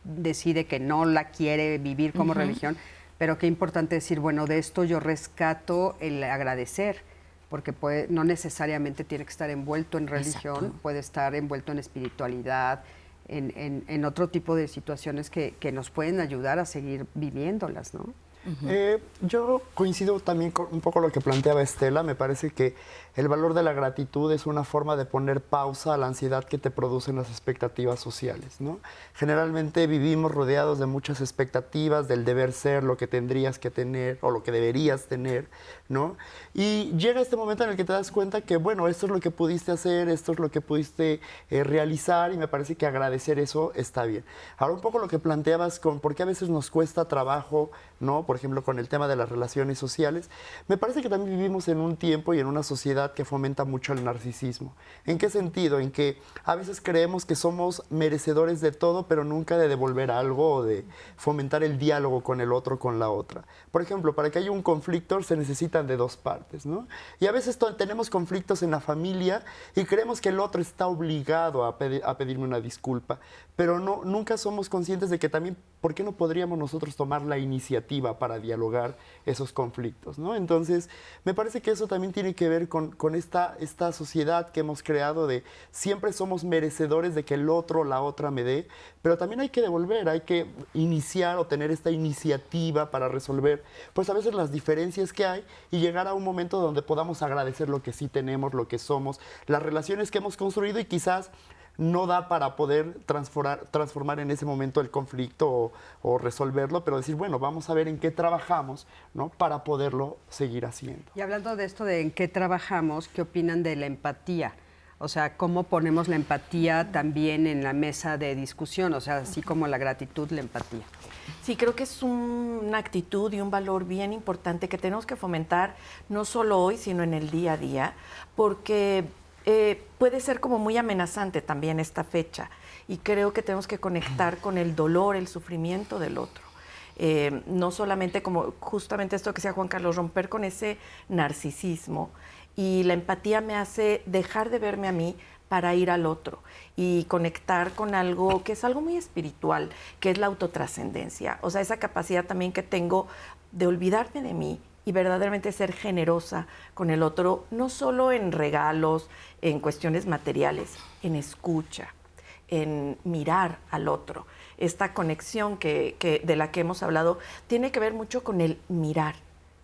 decide que no la quiere vivir como religión, pero qué importante decir, bueno, de esto yo rescato el agradecer, porque no necesariamente tiene que estar envuelto en religión, puede estar envuelto en espiritualidad, en otro tipo de situaciones que nos pueden ayudar a seguir viviéndolas, ¿no? Yo coincido también con un poco lo que planteaba Estela. Me parece que el valor de la gratitud es una forma de poner pausa a la ansiedad que te producen las expectativas sociales, ¿no? Generalmente vivimos rodeados de muchas expectativas, del deber ser, lo que tendrías que tener o lo que deberías tener, ¿no? Y llega este momento en el que te das cuenta que, bueno, esto es lo que pudiste hacer, esto es lo que pudiste realizar, y me parece que agradecer eso está bien. Ahora, un poco lo que planteabas con por qué a veces nos cuesta trabajo, ¿no? Por ejemplo, con el tema de las relaciones sociales, me parece que también vivimos en un tiempo y en una sociedad que fomenta mucho el narcisismo. ¿En qué sentido? En que a veces creemos que somos merecedores de todo, pero nunca de devolver algo o de fomentar el diálogo con el otro, con la otra. Por ejemplo, para que haya un conflicto se necesitan de dos partes, ¿no? Y a veces tenemos conflictos en la familia y creemos que el otro está obligado a pedirme una disculpa, pero nunca somos conscientes de que también, ¿por qué no podríamos nosotros tomar la iniciativa para dialogar esos conflictos, ¿no? Entonces, me parece que eso también tiene que ver con esta sociedad que hemos creado de siempre somos merecedores de que el otro o la otra me dé, pero también hay que devolver, hay que iniciar o tener esta iniciativa para resolver, pues a veces las diferencias que hay y llegar a un momento donde podamos agradecer lo que sí tenemos, lo que somos, las relaciones que hemos construido, y quizás no da para poder transformar en ese momento el conflicto o resolverlo, pero decir, bueno, vamos a ver en qué trabajamos, ¿no? Para poderlo seguir haciendo. Y hablando de esto de en qué trabajamos, ¿qué opinan de la empatía? O sea, ¿cómo ponemos la empatía también en la mesa de discusión? O sea, así como la gratitud, la empatía. Sí, creo que es una actitud y un valor bien importante que tenemos que fomentar no solo hoy, sino en el día a día, porque puede ser como muy amenazante también esta fecha, y creo que tenemos que conectar con el dolor, el sufrimiento del otro. No solamente como justamente esto que decía Juan Carlos, romper con ese narcisismo, y la empatía me hace dejar de verme a mí para ir al otro y conectar con algo que es algo muy espiritual, que es la autotrascendencia. O sea, esa capacidad también que tengo de olvidarme de mí y verdaderamente ser generosa con el otro, no solo en regalos, en cuestiones materiales, en escucha, en mirar al otro. Esta conexión de la que hemos hablado tiene que ver mucho con el mirar,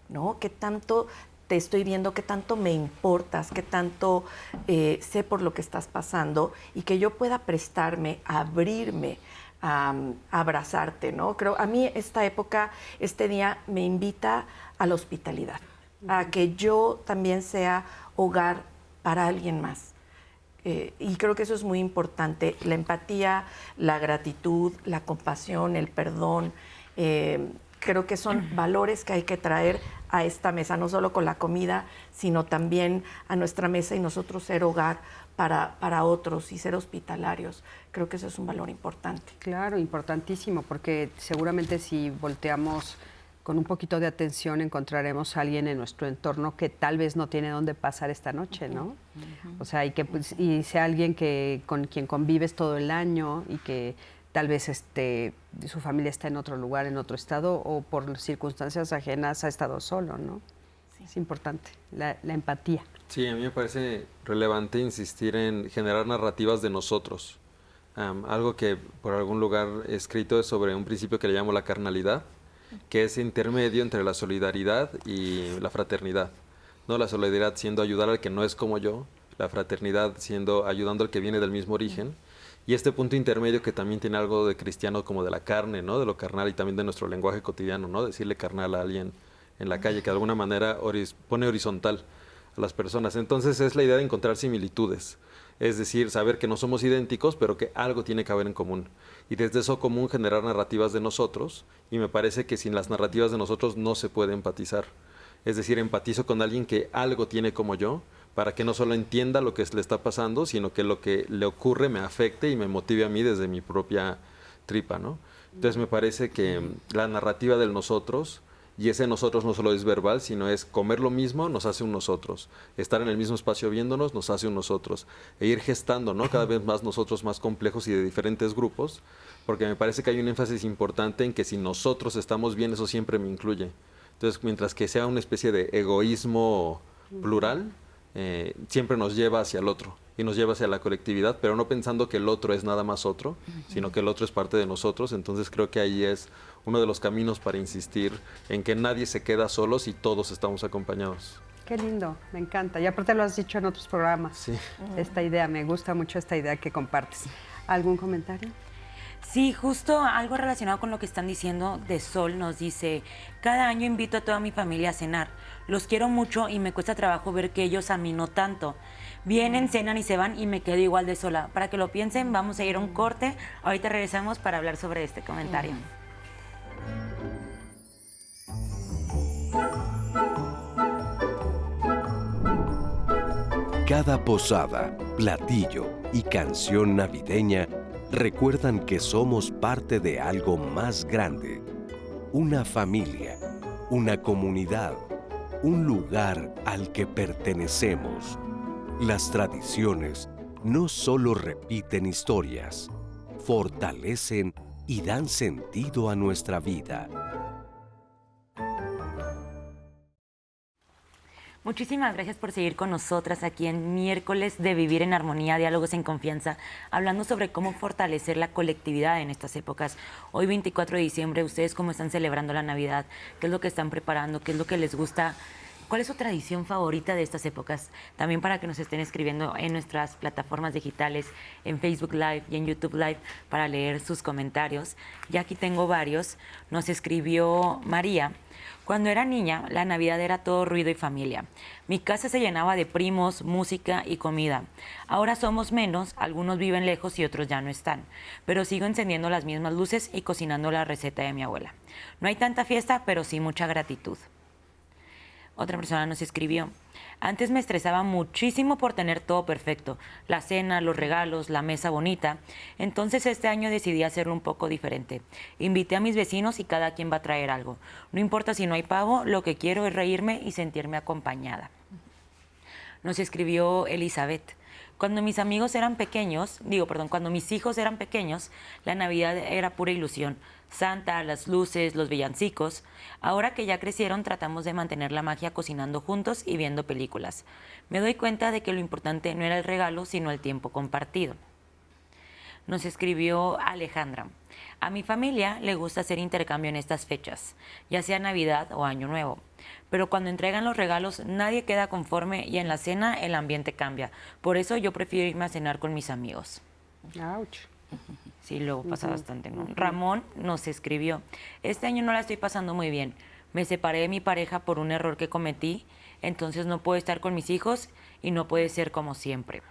¿no? ¿Qué tanto te estoy viendo, qué tanto me importas, qué tanto sé por lo que estás pasando, y que yo pueda prestarme, abrirme a abrazarte, ¿no? Creo, a mí esta época, este día me invita a la hospitalidad, a que yo también sea hogar para alguien más. Y creo que eso es muy importante, la empatía, la gratitud, la compasión, el perdón. Creo que son valores que hay que traer a esta mesa, no solo con la comida, sino también a nuestra mesa, y nosotros ser hogar para otros y ser hospitalarios. Creo que eso es un valor importante. Claro, importantísimo, porque seguramente si volteamos con un poquito de atención encontraremos a alguien en nuestro entorno que tal vez no tiene dónde pasar esta noche, ¿no? O sea, y sea alguien con quien convives todo el año y que tal vez su familia está en otro lugar, en otro estado, o por circunstancias ajenas ha estado solo, ¿no? Sí. Es importante, la empatía. Sí, a mí me parece relevante insistir en generar narrativas de nosotros. Algo que por algún lugar he escrito es sobre un principio que le llamo la carnalidad, que es intermedio entre la solidaridad y la fraternidad, ¿no? La solidaridad siendo ayudar al que no es como yo, la fraternidad siendo ayudando al que viene del mismo origen, Y este punto intermedio que también tiene algo de cristiano como de la carne, ¿no? De lo carnal y también de nuestro lenguaje cotidiano, ¿no? Decirle carnal a alguien en la calle, que de alguna manera pone horizontal a las personas. Entonces es la idea de encontrar similitudes, es decir, saber que no somos idénticos, pero que algo tiene que haber en común. Y desde eso común generar narrativas de nosotros, y me parece que sin las narrativas de nosotros no se puede empatizar. Es decir, empatizo con alguien que algo tiene como yo, para que no solo entienda lo que le está pasando, sino que lo que le ocurre me afecte y me motive a mí desde mi propia tripa, ¿no? Entonces me parece que la narrativa del nosotros, y ese nosotros no solo es verbal, sino es comer lo mismo nos hace un nosotros, estar en el mismo espacio viéndonos nos hace un nosotros, e ir gestando, ¿no? Cada vez más nosotros más complejos y de diferentes grupos, porque me parece que hay un énfasis importante en que si nosotros estamos bien, eso siempre me incluye. Entonces, mientras que sea una especie de egoísmo plural, siempre nos lleva hacia el otro y nos lleva hacia la colectividad, pero no pensando que el otro es nada más otro, sino que el otro es parte de nosotros. Entonces creo que ahí es uno de los caminos para insistir en que nadie se queda solo si todos estamos acompañados. Qué lindo, me encanta. Y aparte lo has dicho en otros programas. Sí. Esta idea, me gusta mucho esta idea que compartes. ¿Algún comentario? Sí, justo algo relacionado con lo que están diciendo de Sol nos dice, cada año invito a toda mi familia a cenar. Los quiero mucho y me cuesta trabajo ver que ellos a mí no tanto. Vienen, cenan y se van y me quedo igual de sola. Para que lo piensen, vamos a ir a un corte. Ahorita regresamos para hablar sobre este comentario. Cada posada, platillo y canción navideña recuerdan que somos parte de algo más grande, una familia, una comunidad, un lugar al que pertenecemos. Las tradiciones no solo repiten historias, fortalecen y dan sentido a nuestra vida. Muchísimas gracias por seguir con nosotras aquí en miércoles de Vivir en Armonía, Diálogos en Confianza, hablando sobre cómo fortalecer la colectividad en estas épocas. Hoy 24 de diciembre, ¿ustedes cómo están celebrando la Navidad? ¿Qué es lo que están preparando? ¿Qué es lo que les gusta? ¿Cuál es su tradición favorita de estas épocas? También para que nos estén escribiendo en nuestras plataformas digitales, en Facebook Live y en YouTube Live, para leer sus comentarios. Ya aquí tengo varios. Nos escribió María. Cuando era niña, la Navidad era todo ruido y familia. Mi casa se llenaba de primos, música y comida. Ahora somos menos, algunos viven lejos y otros ya no están. Pero sigo encendiendo las mismas luces y cocinando la receta de mi abuela. No hay tanta fiesta, pero sí mucha gratitud. Otra persona nos escribió, antes me estresaba muchísimo por tener todo perfecto, la cena, los regalos, la mesa bonita. Entonces este año decidí hacerlo un poco diferente. Invité a mis vecinos y cada quien va a traer algo. No importa si no hay pavo, lo que quiero es reírme y sentirme acompañada. Nos escribió Elizabeth. Cuando mis hijos eran pequeños, la Navidad era pura ilusión. Santa, las luces, los villancicos. Ahora que ya crecieron, tratamos de mantener la magia cocinando juntos y viendo películas. Me doy cuenta de que lo importante no era el regalo, sino el tiempo compartido. Nos escribió Alejandra. A mi familia le gusta hacer intercambio en estas fechas, ya sea Navidad o Año Nuevo. Pero cuando entregan los regalos, nadie queda conforme y en la cena el ambiente cambia. Por eso yo prefiero irme a cenar con mis amigos. Ouch. Sí, luego pasa bastante, ¿no? Ramón nos escribió, este año no la estoy pasando muy bien. Me separé de mi pareja por un error que cometí, entonces no puedo estar con mis hijos y no puede ser como siempre.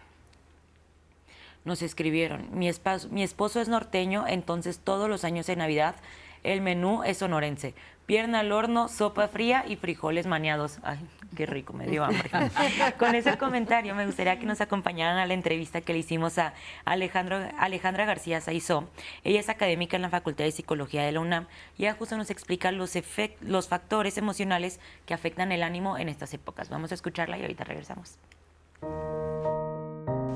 Nos escribieron, mi esposo es norteño, entonces todos los años de Navidad el menú es sonorense. Pierna al horno, sopa fría y frijoles maniados. Ay, qué rico, me dio hambre. Con ese comentario me gustaría que nos acompañaran a la entrevista que le hicimos a Alejandra García Saizó. Ella es académica en la Facultad de Psicología de la UNAM y ella justo nos explica los factores emocionales que afectan el ánimo en estas épocas. Vamos a escucharla y ahorita regresamos.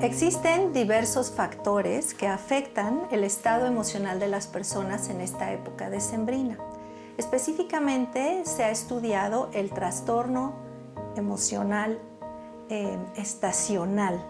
Existen diversos factores que afectan el estado emocional de las personas en esta época decembrina. Específicamente se ha estudiado el trastorno emocional estacional.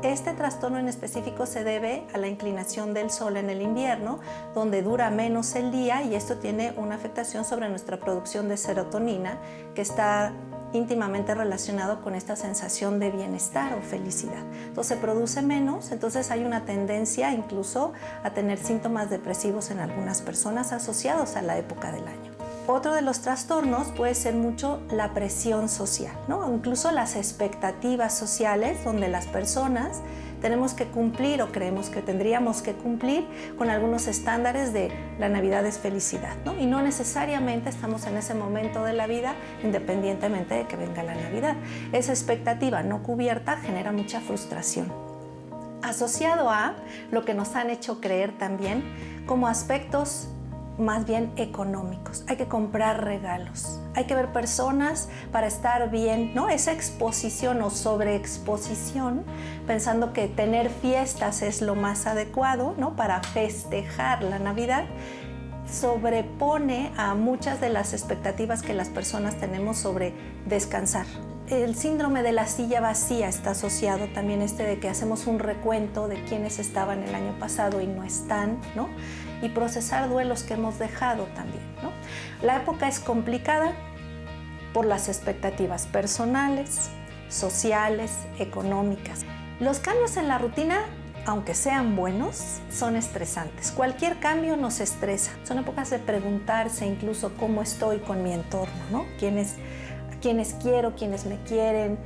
Este trastorno en específico se debe a la inclinación del sol en el invierno, donde dura menos el día y esto tiene una afectación sobre nuestra producción de serotonina, que está íntimamente relacionado con esta sensación de bienestar o felicidad. Entonces se produce menos, entonces hay una tendencia incluso a tener síntomas depresivos en algunas personas asociados a la época del año. Otro de los trastornos puede ser mucho la presión social, ¿no? Incluso las expectativas sociales, donde las personas tenemos que cumplir o creemos que tendríamos que cumplir con algunos estándares de la Navidad es felicidad, ¿no? Y no necesariamente estamos en ese momento de la vida independientemente de que venga la Navidad. Esa expectativa no cubierta genera mucha frustración. Asociado a lo que nos han hecho creer también como aspectos más bien económicos. Hay que comprar regalos, hay que ver personas para estar bien, ¿no? Esa exposición o sobreexposición, pensando que tener fiestas es lo más adecuado, ¿no? Para festejar la Navidad, sobrepone a muchas de las expectativas que las personas tenemos sobre descansar. El síndrome de la silla vacía está asociado también de que hacemos un recuento de quienes estaban el año pasado y no están, ¿no? Y procesar duelos que hemos dejado también, ¿no? La época es complicada por las expectativas personales, sociales, económicas. Los cambios en la rutina, aunque sean buenos, son estresantes. Cualquier cambio nos estresa. Son épocas de preguntarse incluso cómo estoy con mi entorno, ¿no? ¿Quiénes quiero, quiénes me quieren,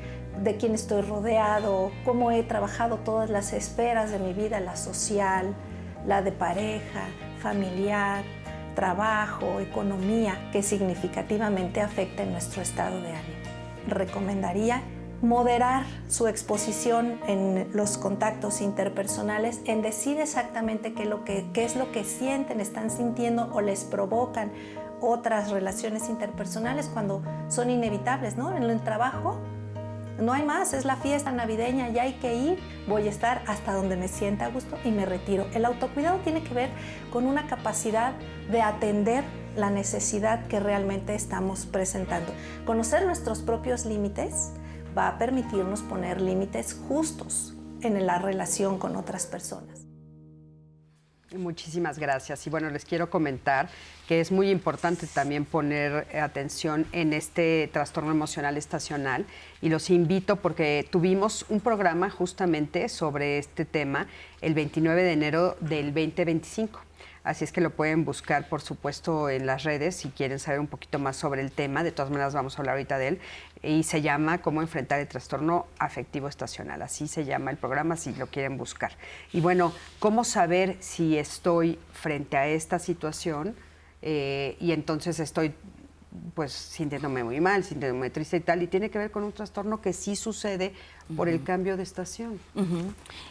de quién estoy rodeado, cómo he trabajado todas las esferas de mi vida, la social, la de pareja, familiar, trabajo, economía, que significativamente afecta en nuestro estado de ánimo. Recomendaría moderar su exposición en los contactos interpersonales, en decir exactamente qué es lo que sienten, están sintiendo o les provocan otras relaciones interpersonales cuando son inevitables, ¿no? En el trabajo no hay más, es la fiesta navideña, ya hay que ir, voy a estar hasta donde me sienta a gusto y me retiro. El autocuidado tiene que ver con una capacidad de atender la necesidad que realmente estamos presentando. Conocer nuestros propios límites va a permitirnos poner límites justos en la relación con otras personas. Muchísimas gracias. Y bueno, les quiero comentar que es muy importante también poner atención en este trastorno emocional estacional y los invito porque tuvimos un programa justamente sobre este tema el 29 de enero del 2025. Así es que lo pueden buscar, por supuesto, en las redes si quieren saber un poquito más sobre el tema. De todas maneras, vamos a hablar ahorita de él. Y se llama Cómo enfrentar el trastorno afectivo estacional. Así se llama el programa, si lo quieren buscar. Y bueno, ¿cómo saber si estoy frente a esta situación y entonces estoy pues sintiéndome muy mal, sintiéndome triste y tal? Y tiene que ver con un trastorno que sí sucede por el cambio de estación.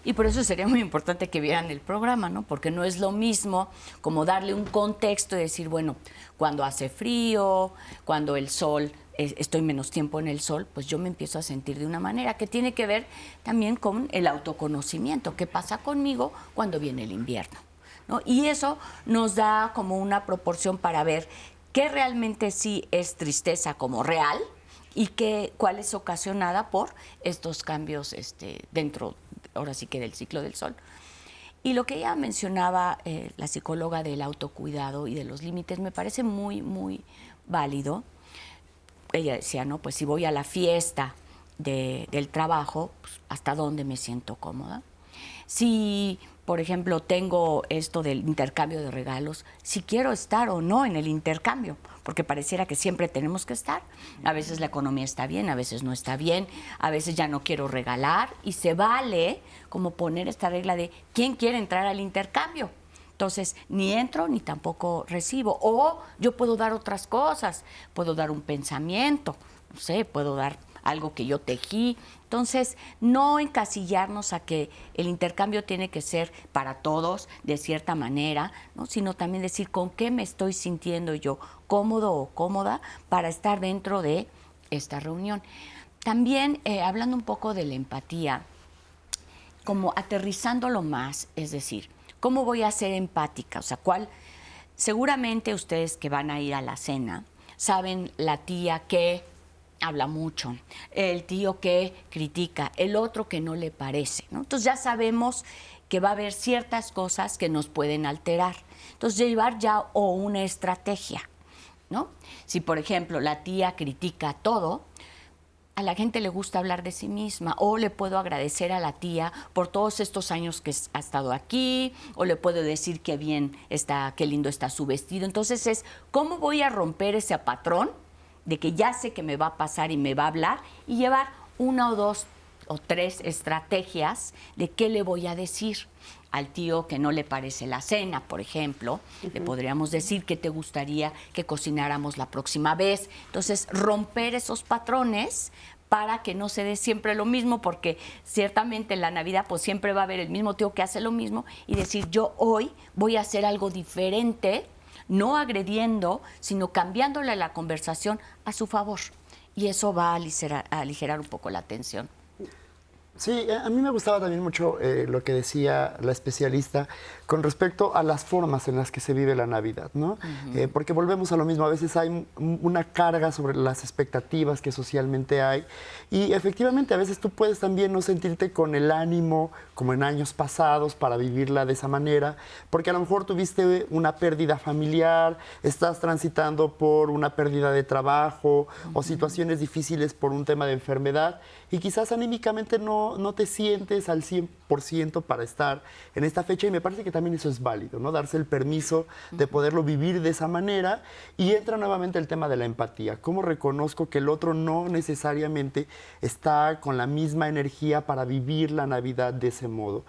Y por eso sería muy importante que vieran el programa, ¿no? Porque no es lo mismo como darle un contexto y decir, bueno, cuando hace frío, cuando el sol, estoy menos tiempo en el sol, pues yo me empiezo a sentir de una manera que tiene que ver también con el autoconocimiento. ¿Qué pasa conmigo cuando viene el invierno? ¿No? Y eso nos da como una proporción para ver qué realmente sí es tristeza como real y cuál es ocasionada por estos cambios dentro, ahora sí que del ciclo del sol. Y lo que ella mencionaba, la psicóloga del autocuidado y de los límites, me parece muy, muy válido. Ella decía, no, pues si voy a la fiesta del trabajo, pues, ¿hasta dónde me siento cómoda? Si, por ejemplo, tengo esto del intercambio de regalos, si quiero estar o no en el intercambio, porque pareciera que siempre tenemos que estar. A veces la economía está bien, a veces no está bien, a veces ya no quiero regalar y se vale como poner esta regla de quién quiere entrar al intercambio. Entonces, ni entro ni tampoco recibo. O yo puedo dar otras cosas, puedo dar un pensamiento, no sé, puedo dar algo que yo tejí. Entonces, no encasillarnos a que el intercambio tiene que ser para todos de cierta manera, ¿no? Sino también decir con qué me estoy sintiendo yo cómodo o cómoda para estar dentro de esta reunión. También, hablando un poco de la empatía, como aterrizándolo más, es decir, ¿cómo voy a ser empática? O sea, seguramente ustedes que van a ir a la cena saben la tía que habla mucho, el tío que critica, el otro que no le parece, ¿no? Entonces ya sabemos que va a haber ciertas cosas que nos pueden alterar. Entonces llevar ya una estrategia, ¿no? Si, por ejemplo, la tía critica todo, a la gente le gusta hablar de sí misma, o le puedo agradecer a la tía por todos estos años que ha estado aquí, o le puedo decir qué bien está, qué lindo está su vestido. Entonces es, ¿cómo voy a romper ese patrón de que ya sé que me va a pasar y me va a hablar, y llevar 1 o 2 o 3 estrategias de qué le voy a decir? Al tío que no le parece la cena, por ejemplo, le podríamos decir que te gustaría que cocináramos la próxima vez. Entonces, romper esos patrones para que no se dé siempre lo mismo, porque ciertamente en la Navidad pues siempre va a haber el mismo tío que hace lo mismo, y decir, yo hoy voy a hacer algo diferente, no agrediendo, sino cambiándole la conversación a su favor. Y eso va a aligerar un poco la tensión. Sí, a mí me gustaba también mucho lo que decía la especialista con respecto a las formas en las que se vive la Navidad, ¿no? Porque volvemos a lo mismo, a veces hay una carga sobre las expectativas que socialmente hay, y efectivamente a veces tú puedes también no sentirte con el ánimo como en años pasados para vivirla de esa manera, porque a lo mejor tuviste una pérdida familiar, estás transitando por una pérdida de trabajo o situaciones difíciles por un tema de enfermedad, y quizás anímicamente no te sientes al 100% para estar en esta fecha, y me parece que también eso es válido, ¿no? Darse el permiso de poderlo vivir de esa manera, y entra nuevamente el tema de la empatía. ¿Cómo reconozco que el otro no necesariamente está con la misma energía para vivir la Navidad de ese modo?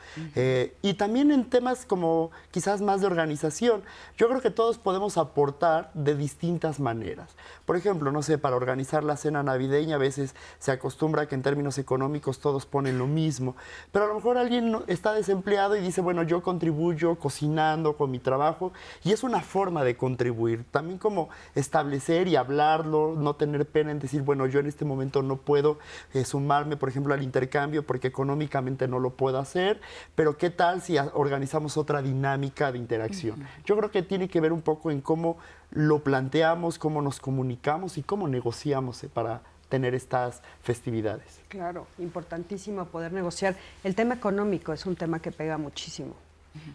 Y también en temas como quizás más de organización, yo creo que todos podemos aportar de distintas maneras. Por ejemplo, no sé, para organizar la cena navideña a veces se acostumbra que en términos económicos todos ponen lo mismo, pero a lo mejor alguien está desempleado y dice, bueno, yo contribuyo cocinando con mi trabajo, y es una forma de contribuir. También como establecer y hablarlo, no tener pena en decir, bueno, yo en este momento no puedo sumarme, por ejemplo, al intercambio porque económicamente no lo puedo hacer, pero ¿qué tal si organizamos otra dinámica de interacción? Yo creo que tiene que ver un poco en cómo lo planteamos, cómo nos comunicamos y cómo negociamos para tener estas festividades. Claro, importantísimo poder negociar. El tema económico es un tema que pega muchísimo.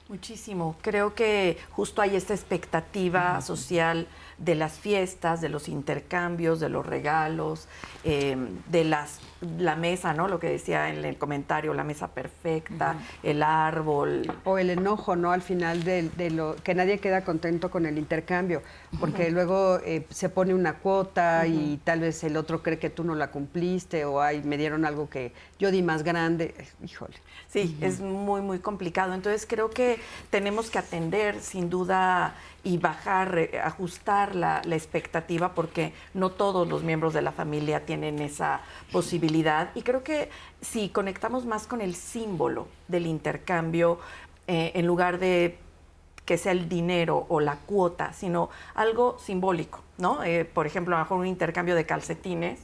Muchísimo. Creo que justo hay esta expectativa social de las fiestas, de los intercambios, de los regalos, de la mesa, ¿no? Lo que decía en el comentario, la mesa perfecta, el árbol. O el enojo, ¿no? Al final de lo que nadie queda contento con el intercambio, porque luego se pone una cuota y tal vez el otro cree que tú no la cumpliste, o ay, me dieron algo que yo di más grande. Híjole. Sí, es muy, muy complicado. Entonces creo que tenemos que atender, sin duda, y bajar, ajustar la expectativa, porque no todos los miembros de la familia tienen esa posibilidad. Y creo que si conectamos más con el símbolo del intercambio, en lugar de que sea el dinero o la cuota, sino algo simbólico, ¿no? Por ejemplo, a lo mejor un intercambio de calcetines,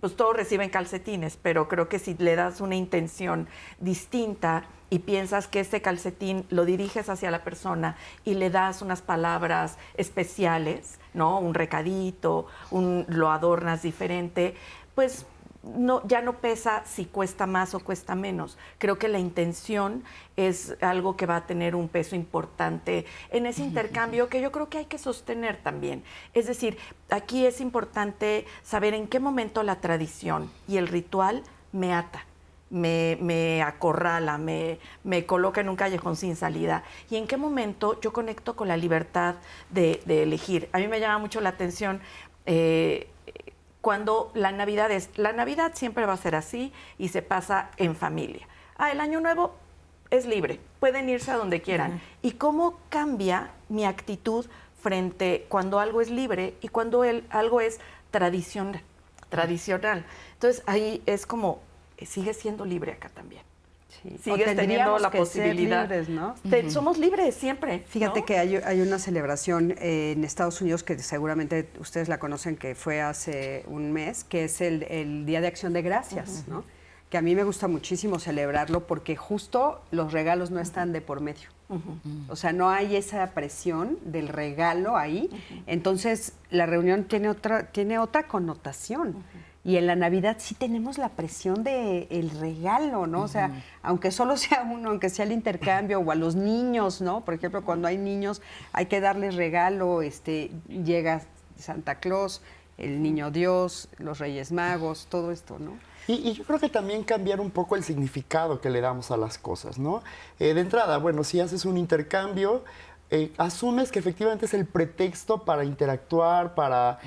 pues todos reciben calcetines, pero creo que si le das una intención distinta y piensas que este calcetín lo diriges hacia la persona y le das unas palabras especiales, ¿no? Un recadito, lo adornas diferente, pues ya no pesa si cuesta más o cuesta menos. Creo que la intención es algo que va a tener un peso importante en ese intercambio, que yo creo que hay que sostener también. Es decir, aquí es importante saber en qué momento la tradición y el ritual me ata, me acorrala, me coloca en un callejón sin salida, y en qué momento yo conecto con la libertad de elegir. A mí me llama mucho la atención cuando la Navidad siempre va a ser así y se pasa en familia. El Año Nuevo es libre, pueden irse a donde quieran. ¿Y cómo cambia mi actitud frente cuando algo es libre y cuando algo es tradicional? Entonces ahí es como, sigue siendo libre acá también. Sí. Sigues teniendo la que posibilidad. ser libres, ¿no? Somos libres siempre. Fíjate ¿no? que hay una celebración en Estados Unidos que seguramente ustedes la conocen, que fue hace un mes, que es el Día de Acción de Gracias, ¿no? Que a mí me gusta muchísimo celebrarlo porque justo los regalos no están de por medio. O sea, no hay esa presión del regalo ahí. Entonces, la reunión tiene otra connotación. Y en la Navidad sí tenemos la presión del regalo, ¿no? O sea, aunque solo sea uno, aunque sea el intercambio, o a los niños, ¿no? Por ejemplo, cuando hay niños hay que darles regalo, llega Santa Claus, el niño Dios, los Reyes Magos, todo esto, ¿no? Y yo creo que también cambiar un poco el significado que le damos a las cosas, ¿no? De entrada, bueno, si haces un intercambio, asumes que efectivamente es el pretexto para interactuar, para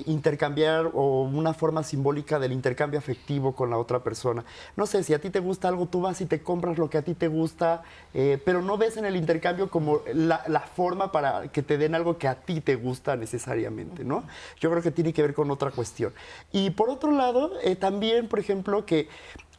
intercambiar o una forma simbólica del intercambio afectivo con la otra persona. No sé, si a ti te gusta algo, tú vas y te compras lo que a ti te gusta, pero no ves en el intercambio como la forma para que te den algo que a ti te gusta necesariamente, ¿no? Yo creo que tiene que ver con otra cuestión. Y por otro lado, también, por ejemplo, que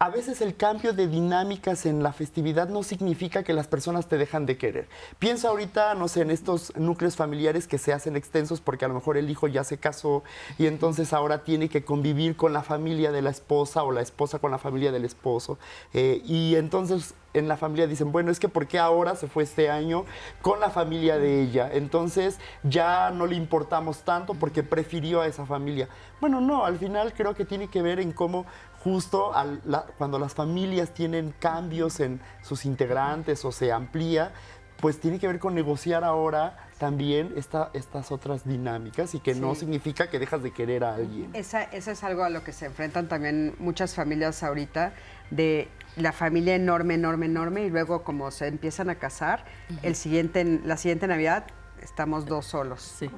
a veces el cambio de dinámicas en la festividad no significa que las personas te dejan de querer. Piensa ahorita, no sé, en estos núcleos familiares que se hacen extensos porque a lo mejor el hijo ya se casó y entonces ahora tiene que convivir con la familia de la esposa o la esposa con la familia del esposo. Y entonces en la familia dicen, bueno, es que ¿por qué ahora se fue este año con la familia de ella? Entonces ya no le importamos tanto porque prefirió a esa familia. Bueno, no, al final creo que tiene que ver en cómo justo cuando las familias tienen cambios en sus integrantes o se amplía, pues tiene que ver con negociar ahora también estas otras dinámicas y que no significa que dejas de querer a alguien. Esa es algo a lo que se enfrentan también muchas familias ahorita, de la familia enorme, enorme, enorme, y luego como se empiezan a casar, la siguiente Navidad estamos 2 solos. Sí.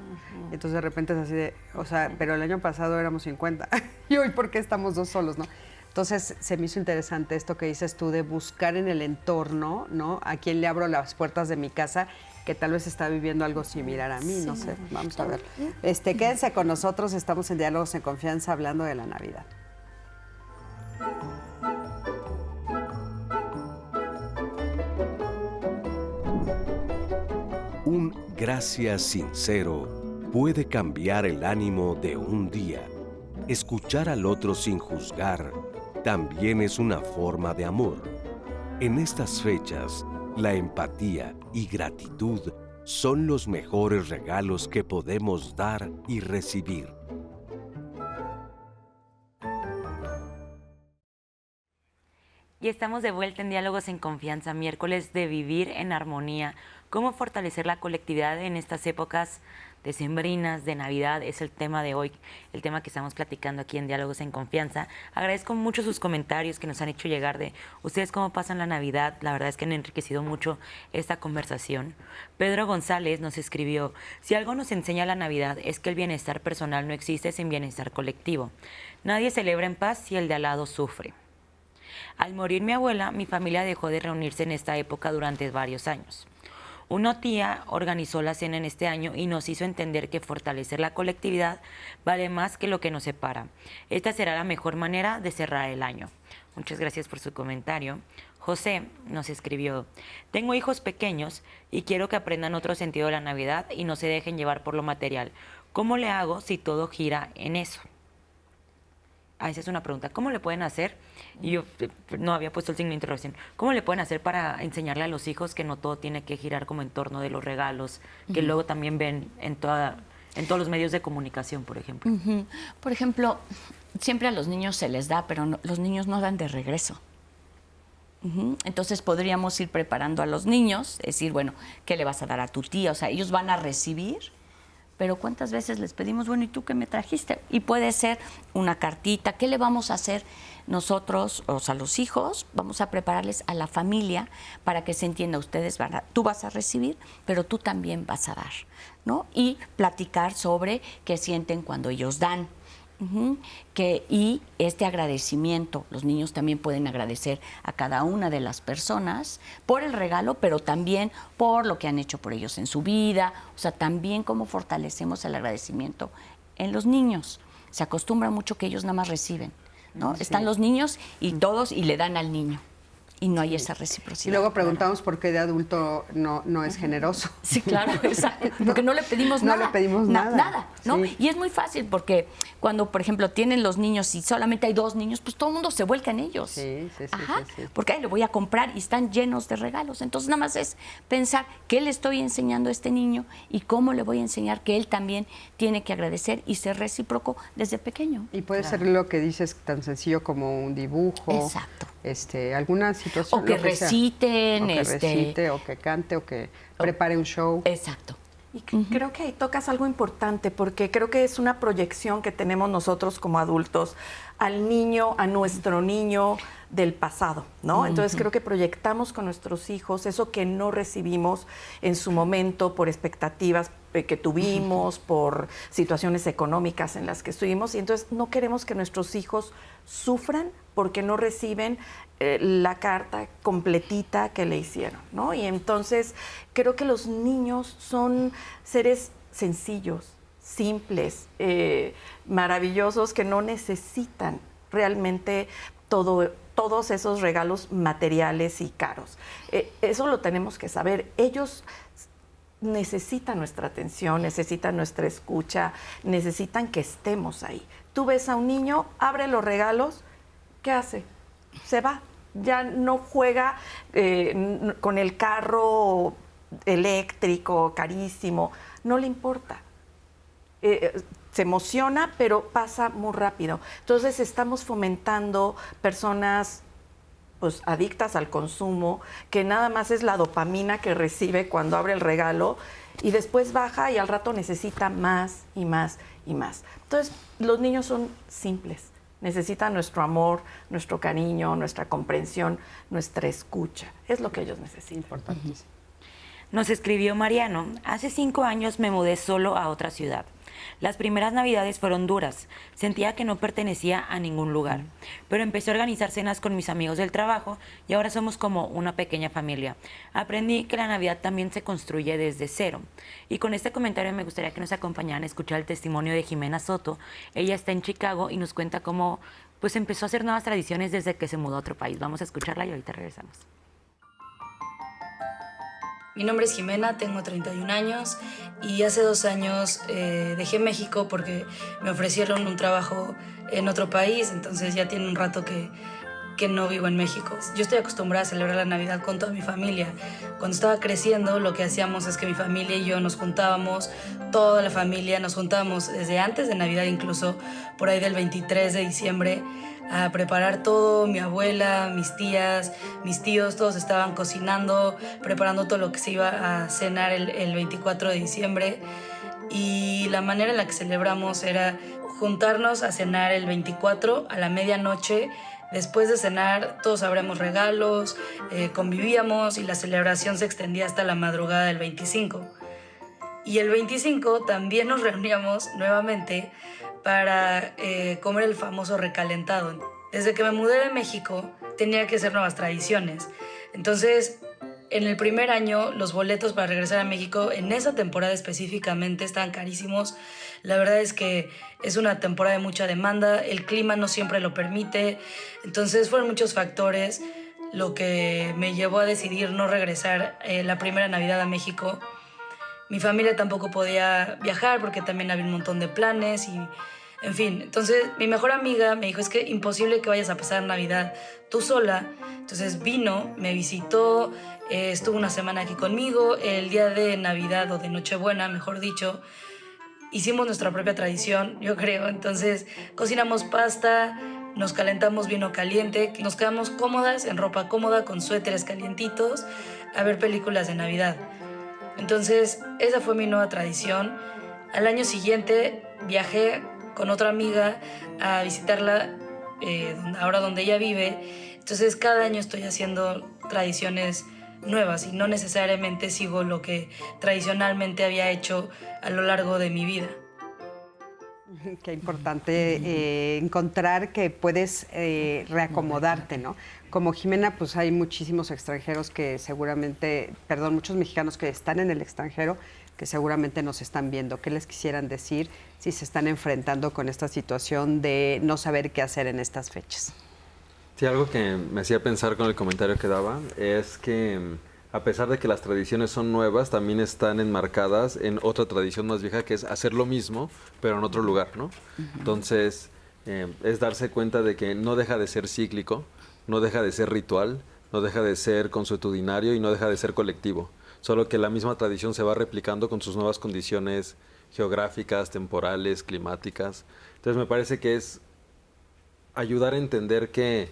Entonces de repente es así de, o sea, pero el año pasado éramos 50 y hoy ¿por qué estamos 2 solos, no? Entonces se me hizo interesante esto que dices tú de buscar en el entorno, ¿no? A quién le abro las puertas de mi casa que tal vez está viviendo algo similar a mí, no sé, vamos a ver. Quédense con nosotros, estamos en Diálogos en Confianza hablando de la Navidad. Un gracias sincero puede cambiar el ánimo de un día. Escuchar al otro sin juzgar también es una forma de amor. En estas fechas, la empatía y gratitud son los mejores regalos que podemos dar y recibir. Y estamos de vuelta en Diálogos en Confianza, miércoles de vivir en armonía. ¿Cómo fortalecer la colectividad en estas épocas decembrinas, de Navidad? Es el tema de hoy, el tema que estamos platicando aquí en Diálogos en Confianza. Agradezco mucho sus comentarios que nos han hecho llegar de ustedes cómo pasan la Navidad. La verdad es que han enriquecido mucho esta conversación. Pedro González nos escribió, si algo nos enseña la Navidad es que el bienestar personal no existe sin bienestar colectivo. Nadie celebra en paz si el de al lado sufre. Al morir mi abuela, mi familia dejó de reunirse en esta época durante varios años. Una tía organizó la cena en este año y nos hizo entender que fortalecer la colectividad vale más que lo que nos separa. Esta será la mejor manera de cerrar el año. Muchas gracias por su comentario. José nos escribió, tengo hijos pequeños y quiero que aprendan otro sentido de la Navidad y no se dejen llevar por lo material. ¿Cómo le hago si todo gira en eso? Esa es una pregunta. ¿Cómo le pueden hacer? Y yo no había puesto el signo de interrogación. ¿Cómo le pueden hacer para enseñarle a los hijos que no todo tiene que girar como en torno de los regalos, que luego también ven en todos los medios de comunicación, por ejemplo? Por ejemplo, siempre a los niños se les da, pero los niños no dan de regreso. Entonces podríamos ir preparando a los niños, decir, bueno, ¿qué le vas a dar a tu tía? O sea, ellos van a recibir, pero ¿cuántas veces les pedimos, bueno, ¿y tú qué me trajiste? Y puede ser una cartita, ¿qué le vamos a hacer nosotros, o sea, los hijos? Vamos a prepararles a la familia para que se entienda, tú vas a recibir, pero tú también vas a dar, ¿no? Y platicar sobre qué sienten cuando ellos dan. Y este agradecimiento, los niños también pueden agradecer a cada una de las personas por el regalo, pero también por lo que han hecho por ellos en su vida, o sea, también cómo fortalecemos el agradecimiento en los niños. Se acostumbra mucho que ellos nada más reciben, ¿no? Sí. Están los niños y todos y le dan al niño. Y no hay esa reciprocidad. Y luego preguntamos por qué de adulto no es generoso. Sí, claro, exacto. Porque no le pedimos nada. No le pedimos nada. Nada, ¿no? Sí. Y es muy fácil porque cuando, por ejemplo, tienen los niños y solamente hay 2 niños, pues todo el mundo se vuelca en ellos. Sí. Porque le voy a comprar y están llenos de regalos. Entonces nada más es pensar qué le estoy enseñando a este niño y cómo le voy a enseñar que él también tiene que agradecer y ser recíproco desde pequeño. Y puede ser lo que dices tan sencillo como un dibujo. Exacto. Alguna situación. O que reciten. O que recite, o que cante, o que prepare un show. Exacto. Y creo que ahí tocas algo importante, porque creo que es una proyección que tenemos nosotros como adultos al niño, a nuestro niño del pasado, ¿no? Entonces creo que proyectamos con nuestros hijos eso que no recibimos en su momento por expectativas que tuvimos, por situaciones económicas en las que estuvimos, y entonces no queremos que nuestros hijos sufran porque no reciben la carta completita que le hicieron, ¿no? Y entonces creo que los niños son seres sencillos, simples, maravillosos, que no necesitan realmente todos esos regalos materiales y caros. Eso lo tenemos que saber. Ellos necesitan nuestra atención, necesitan nuestra escucha, necesitan que estemos ahí. Tú ves a un niño, abre los regalos, ¿qué hace? Se va. Ya no juega con el carro eléctrico carísimo, no le importa. Se emociona, pero pasa muy rápido. Entonces estamos fomentando personas pues adictas al consumo, que nada más es la dopamina que recibe cuando abre el regalo y después baja y al rato necesita más y más y más. Entonces los niños son simples. Necesitan nuestro amor, nuestro cariño, nuestra comprensión, nuestra escucha. Es lo que ellos necesitan. Importantísimo. Nos escribió Mariano: hace 5 años me mudé solo a otra ciudad. Las primeras navidades fueron duras. Sentía que no pertenecía a ningún lugar. Pero empecé a organizar cenas con mis amigos del trabajo y ahora somos como una pequeña familia. Aprendí que la Navidad también se construye desde cero. Y con este comentario me gustaría que nos acompañaran a escuchar el testimonio de Jimena Soto. Ella está en Chicago y nos cuenta cómo pues empezó a hacer nuevas tradiciones desde que se mudó a otro país. Vamos a escucharla y ahorita regresamos. Mi nombre es Jimena, tengo 31 años y hace 2 años dejé México porque me ofrecieron un trabajo en otro país, entonces ya tiene un rato que no vivo en México. Yo estoy acostumbrada a celebrar la Navidad con toda mi familia. Cuando estaba creciendo, lo que hacíamos es que mi familia y yo nos juntábamos, toda la familia nos juntábamos desde antes de Navidad, incluso por ahí del 23 de diciembre, a preparar todo. Mi abuela, mis tías, mis tíos, todos estaban cocinando, preparando todo lo que se iba a cenar el 24 de diciembre. Y la manera en la que celebramos era juntarnos a cenar el 24 a la medianoche. Después de cenar, todos abríamos regalos, convivíamos y la celebración se extendía hasta la madrugada del 25. Y el 25 también nos reuníamos nuevamente para comer el famoso recalentado. Desde que me mudé de México, tenía que hacer nuevas tradiciones. Entonces, en el primer año, los boletos para regresar a México, en esa temporada específicamente, estaban carísimos. La verdad es que es una temporada de mucha demanda, el clima no siempre lo permite. Entonces, fueron muchos factores lo que me llevó a decidir no regresar la primera Navidad a México. Mi familia tampoco podía viajar porque también había un montón de planes y, en fin. Entonces, mi mejor amiga me dijo, es que imposible que vayas a pasar Navidad tú sola. Entonces vino, me visitó, estuvo una semana aquí conmigo. El día de Navidad o de Nochebuena, mejor dicho, hicimos nuestra propia tradición, yo creo. Entonces, cocinamos pasta, nos calentamos vino caliente, nos quedamos cómodas, en ropa cómoda, con suéteres calientitos, a ver películas de Navidad. Entonces, esa fue mi nueva tradición. Al año siguiente viajé con otra amiga a visitarla, ahora donde ella vive. Entonces, cada año estoy haciendo tradiciones nuevas y no necesariamente sigo lo que tradicionalmente había hecho a lo largo de mi vida. Qué importante encontrar que puedes reacomodarte, ¿no? Como Jimena, pues hay muchísimos extranjeros que seguramente, muchos mexicanos que están en el extranjero que seguramente nos están viendo. ¿Qué les quisieran decir si se están enfrentando con esta situación de no saber qué hacer en estas fechas? Sí, algo que me hacía pensar con el comentario que daba es que a pesar de que las tradiciones son nuevas, también están enmarcadas en otra tradición más vieja que es hacer lo mismo, pero en otro lugar, ¿no? Entonces, es darse cuenta de que no deja de ser cíclico, no deja de ser ritual, no deja de ser consuetudinario y no deja de ser colectivo. Solo que la misma tradición se va replicando con sus nuevas condiciones geográficas, temporales, climáticas. Entonces, me parece que es ayudar a entender que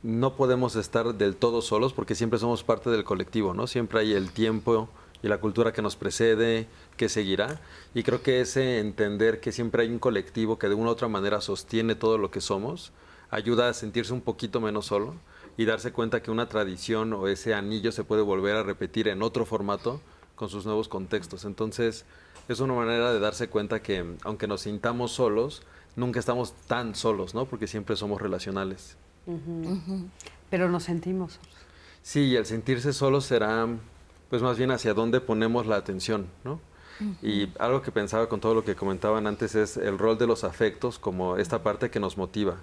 no podemos estar del todo solos porque siempre somos parte del colectivo, ¿no? Siempre hay el tiempo y la cultura que nos precede, que seguirá. Y creo que ese entender que siempre hay un colectivo que de una u otra manera sostiene todo lo que somos, ayuda a sentirse un poquito menos solo y darse cuenta que una tradición o ese anillo se puede volver a repetir en otro formato con sus nuevos contextos. Entonces, es una manera de darse cuenta que, aunque nos sintamos solos, nunca estamos tan solos, ¿no? Porque siempre somos relacionales. Pero nos sentimos solos. Sí, y el sentirse solos será, pues más bien hacia dónde ponemos la atención, ¿no? Y algo que pensaba con todo lo que comentaban antes es el rol de los afectos como esta parte que nos motiva.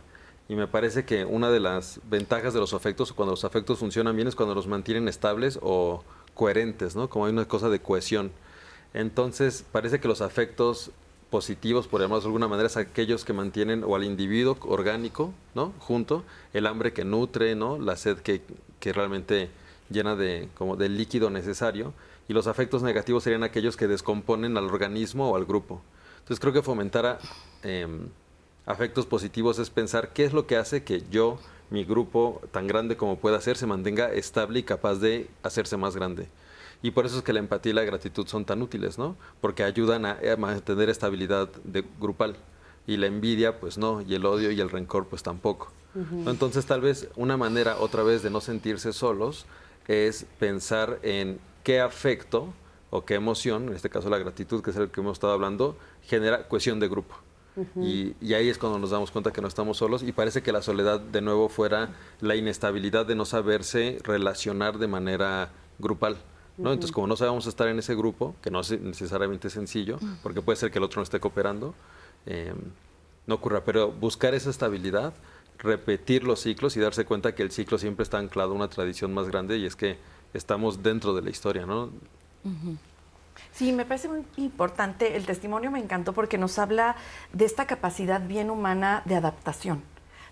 Y me parece que una de las ventajas de los afectos, cuando los afectos funcionan bien, es cuando los mantienen estables o coherentes, ¿no? Como hay una cosa de cohesión. Entonces, parece que los afectos positivos, por llamarlos de alguna manera, es aquellos que mantienen o al individuo orgánico, ¿no? Junto, el hambre que nutre, ¿no? La sed que realmente llena como del líquido necesario. Y los afectos negativos serían aquellos que descomponen al organismo o al grupo. Entonces, creo que fomentar afectos positivos es pensar qué es lo que hace que yo, mi grupo, tan grande como pueda ser, se mantenga estable y capaz de hacerse más grande. Y por eso es que la empatía y la gratitud son tan útiles, ¿no? Porque ayudan a mantener estabilidad grupal. Y la envidia, pues no, y el odio y el rencor, pues tampoco. Entonces, tal vez una manera, otra vez, de no sentirse solos es pensar en qué afecto o qué emoción, en este caso la gratitud, que es el que hemos estado hablando, genera cohesión de grupo. Y ahí es cuando nos damos cuenta que no estamos solos y parece que la soledad de nuevo fuera la inestabilidad de no saberse relacionar de manera grupal, ¿no? Entonces, como no sabemos estar en ese grupo, que no es necesariamente sencillo, porque puede ser que el otro no esté cooperando, no ocurra, pero buscar esa estabilidad, repetir los ciclos y darse cuenta que el ciclo siempre está anclado a una tradición más grande y es que estamos dentro de la historia, ¿no? Sí, me parece muy importante. El testimonio me encantó porque nos habla de esta capacidad bien humana de adaptación,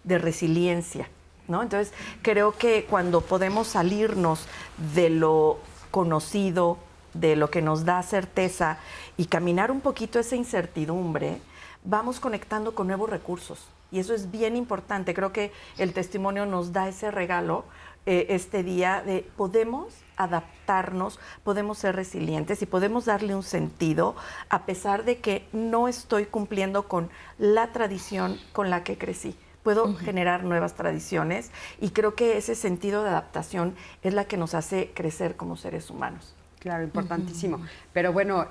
de resiliencia, ¿no? Entonces, creo que cuando podemos salirnos de lo conocido, de lo que nos da certeza y caminar un poquito esa incertidumbre, vamos conectando con nuevos recursos. Y eso es bien importante. Creo que el testimonio nos da ese regalo este día de podemos adaptarnos, podemos ser resilientes y podemos darle un sentido a pesar de que no estoy cumpliendo con la tradición con la que crecí. Puedo generar nuevas tradiciones y creo que ese sentido de adaptación es la que nos hace crecer como seres humanos. Claro, importantísimo. Pero bueno,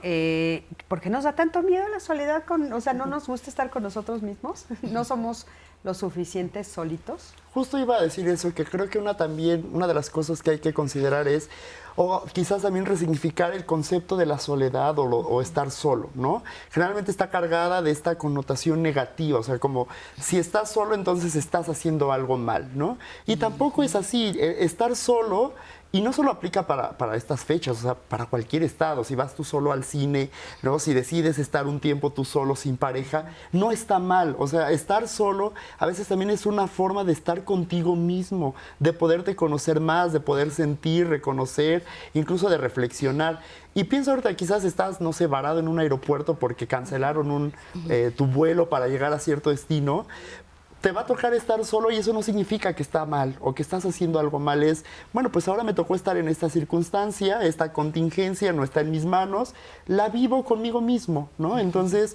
¿por qué nos da tanto miedo la soledad? O sea, ¿no nos gusta estar con nosotros mismos? ¿No somos lo suficiente solitos? Justo iba a decir eso, que creo que una de las cosas que hay que considerar es, o quizás también resignificar el concepto de la soledad o estar solo, ¿no? Generalmente está cargada de esta connotación negativa, o sea, como si estás solo, entonces estás haciendo algo mal, ¿no? Y tampoco es así. Estar solo, y no solo aplica para estas fechas, o sea, para cualquier estado. Si vas tú solo al cine, ¿no? Si decides estar un tiempo tú solo, sin pareja, no está mal. O sea, estar solo a veces también es una forma de estar contigo mismo, de poderte conocer más, de poder sentir, reconocer, incluso de reflexionar. Y pienso ahorita, quizás estás, no sé, varado en un aeropuerto porque cancelaron tu vuelo para llegar a cierto destino. Te va a tocar estar solo y eso no significa que está mal o que estás haciendo algo mal. Es, bueno, pues ahora me tocó estar en esta circunstancia, esta contingencia no está en mis manos, la vivo conmigo mismo, ¿no? Entonces,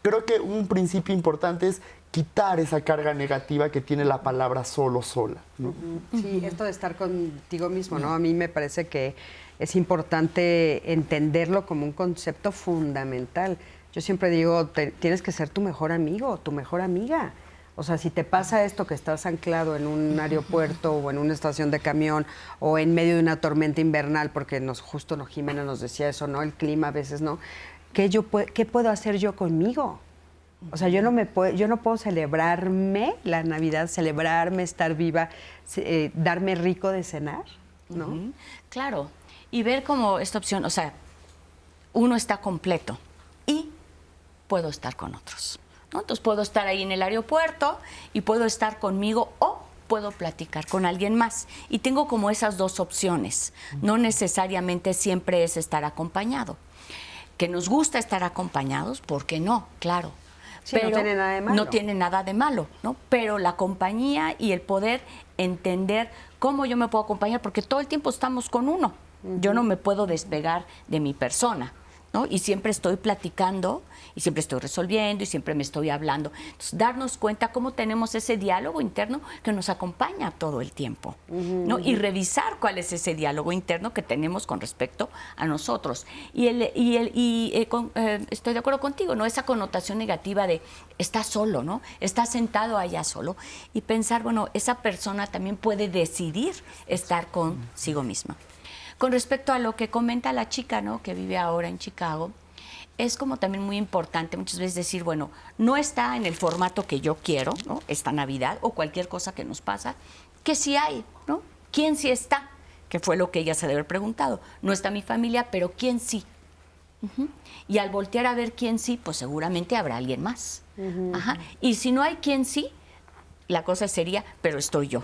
creo que un principio importante es quitar esa carga negativa que tiene la palabra solo, sola, ¿no? Sí, esto de estar contigo mismo, ¿no? A mí me parece que es importante entenderlo como un concepto fundamental. Yo siempre digo, tienes que ser tu mejor amigo, tu mejor amiga. O sea, si te pasa esto que estás anclado en un aeropuerto o en una estación de camión o en medio de una tormenta invernal, porque justo Jimena nos decía eso, ¿no? El clima a veces, ¿no? ¿Qué puedo hacer yo conmigo? O sea, yo no puedo celebrarme la Navidad, celebrarme, estar viva, darme rico de cenar, ¿no? Claro, y ver como esta opción, o sea, uno está completo y puedo estar con otros, ¿no? Entonces puedo estar ahí en el aeropuerto y puedo estar conmigo o puedo platicar con alguien más. Y tengo como esas dos opciones. No necesariamente siempre es estar acompañado. Que nos gusta estar acompañados, ¿por qué no? Claro. Sí, pero no tiene nada de malo. No tiene nada de malo, ¿no? Pero la compañía y el poder entender cómo yo me puedo acompañar, porque todo el tiempo estamos con uno. Yo no me puedo despegar de mi persona, ¿no? Y siempre estoy platicando, y siempre estoy resolviendo, y siempre me estoy hablando. Entonces, darnos cuenta cómo tenemos ese diálogo interno que nos acompaña todo el tiempo, ¿no? Y revisar cuál es ese diálogo interno que tenemos con respecto a nosotros. Estoy de acuerdo contigo, ¿no? Esa connotación negativa de está solo, ¿no? Está sentado allá solo. Y pensar, bueno, esa persona también puede decidir estar consigo misma. Con respecto a lo que comenta la chica, ¿no?, que vive ahora en Chicago, es como también muy importante muchas veces decir, bueno, no está en el formato que yo quiero, ¿no?, esta Navidad o cualquier cosa que nos pasa, que sí hay, ¿no? ¿Quién sí está? Que fue lo que ella se debe haber preguntado. No está mi familia, pero ¿quién sí? Y al voltear a ver quién sí, pues seguramente habrá alguien más. Y si no hay quién sí, la cosa sería, pero estoy yo.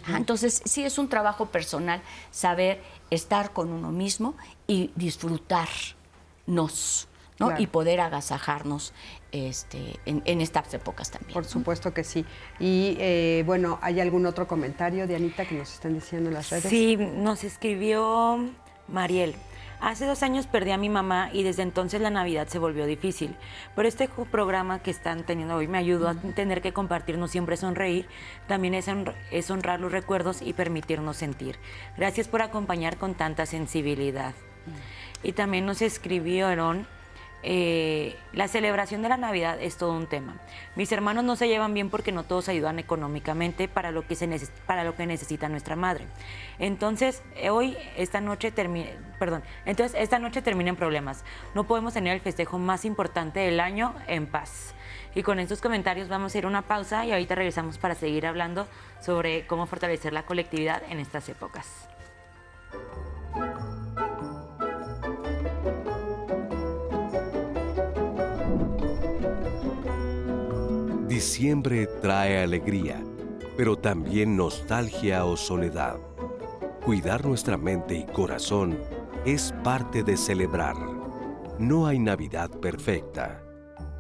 Entonces, sí es un trabajo personal saber estar con uno mismo y disfrutarnos, ¿no? Claro. Y poder agasajarnos en estas épocas también. Por supuesto que sí. Y bueno, ¿hay algún otro comentario, Dianita, que nos estén diciendo en las redes? Sí, nos escribió Mariel. Hace 2 años perdí a mi mamá y desde entonces la Navidad se volvió difícil. Pero este programa que están teniendo hoy me ayudó a tener que compartirnos siempre sonreír. También es honrar los recuerdos y permitirnos sentir. Gracias por acompañar con tanta sensibilidad. Y también nos escribieron, la celebración de la Navidad es todo un tema. Mis hermanos no se llevan bien porque no todos ayudan económicamente para lo que necesita nuestra madre. Entonces, esta noche termina en problemas. No podemos tener el festejo más importante del año en paz. Y con estos comentarios vamos a ir a una pausa y ahorita regresamos para seguir hablando sobre cómo fortalecer la colectividad en estas épocas. Diciembre trae alegría, pero también nostalgia o soledad. Cuidar nuestra mente y corazón es parte de celebrar. No hay Navidad perfecta.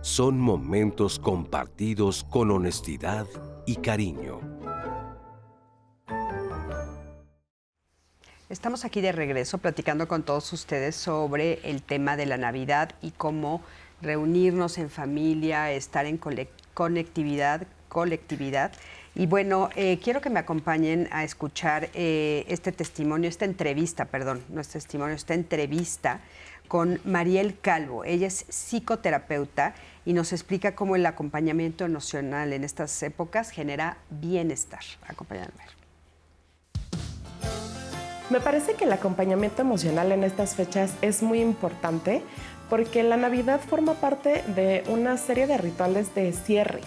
Son momentos compartidos con honestidad y cariño. Estamos aquí de regreso platicando con todos ustedes sobre el tema de la Navidad y cómo reunirnos en familia, estar en colectividad. Y bueno, quiero que me acompañen a escuchar esta entrevista con Mariel Calvo. Ella es psicoterapeuta y nos explica cómo el acompañamiento emocional en estas épocas genera bienestar. Acompáñenme. Me parece que el acompañamiento emocional en estas fechas es muy importante porque la Navidad forma parte de una serie de rituales de cierre.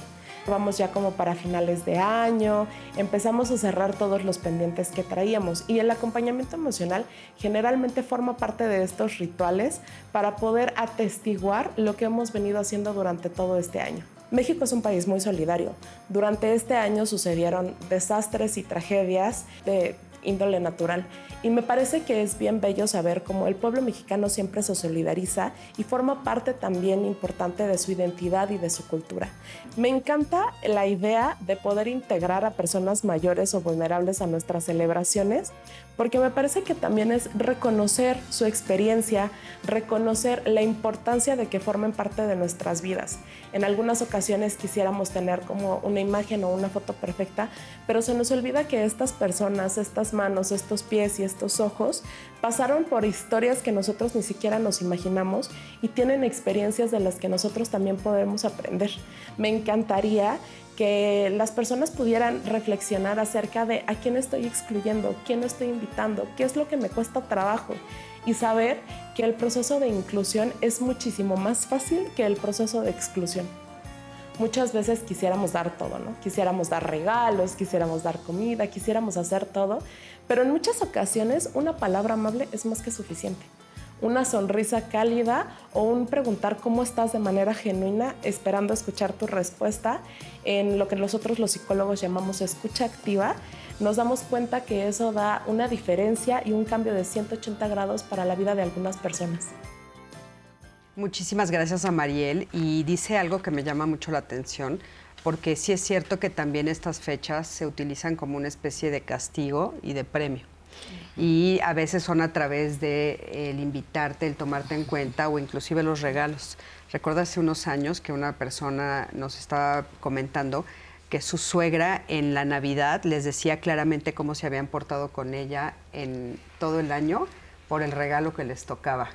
Vamos ya como para finales de año, empezamos a cerrar todos los pendientes que traíamos y el acompañamiento emocional generalmente forma parte de estos rituales para poder atestiguar lo que hemos venido haciendo durante todo este año. México es un país muy solidario. Durante este año sucedieron desastres y tragedias de índole natural. Y me parece que es bien bello saber cómo el pueblo mexicano siempre se solidariza y forma parte también importante de su identidad y de su cultura. Me encanta la idea de poder integrar a personas mayores o vulnerables a nuestras celebraciones, porque me parece que también es reconocer su experiencia, reconocer la importancia de que formen parte de nuestras vidas. En algunas ocasiones quisiéramos tener como una imagen o una foto perfecta, pero se nos olvida que estas personas, estas manos, estos pies y estos ojos pasaron por historias que nosotros ni siquiera nos imaginamos y tienen experiencias de las que nosotros también podemos aprender. Me encantaría que las personas pudieran reflexionar acerca de a quién estoy excluyendo, quién estoy invitando, qué es lo que me cuesta trabajo y saber que el proceso de inclusión es muchísimo más fácil que el proceso de exclusión. Muchas veces quisiéramos dar todo, ¿no? Quisiéramos dar regalos, quisiéramos dar comida, quisiéramos hacer todo, pero en muchas ocasiones una palabra amable es más que suficiente. Una sonrisa cálida o un preguntar cómo estás de manera genuina, esperando escuchar tu respuesta, en lo que nosotros los psicólogos llamamos escucha activa, nos damos cuenta que eso da una diferencia y un cambio de 180 grados para la vida de algunas personas. Muchísimas gracias a Mariel y dice algo que me llama mucho la atención, porque sí es cierto que también estas fechas se utilizan como una especie de castigo y de premio. Y a veces son a través de el invitarte, el tomarte en cuenta o inclusive los regalos. Recuerdo hace unos años que una persona nos estaba comentando que su suegra en la Navidad les decía claramente cómo se habían portado con ella en todo el año por el regalo que les tocaba.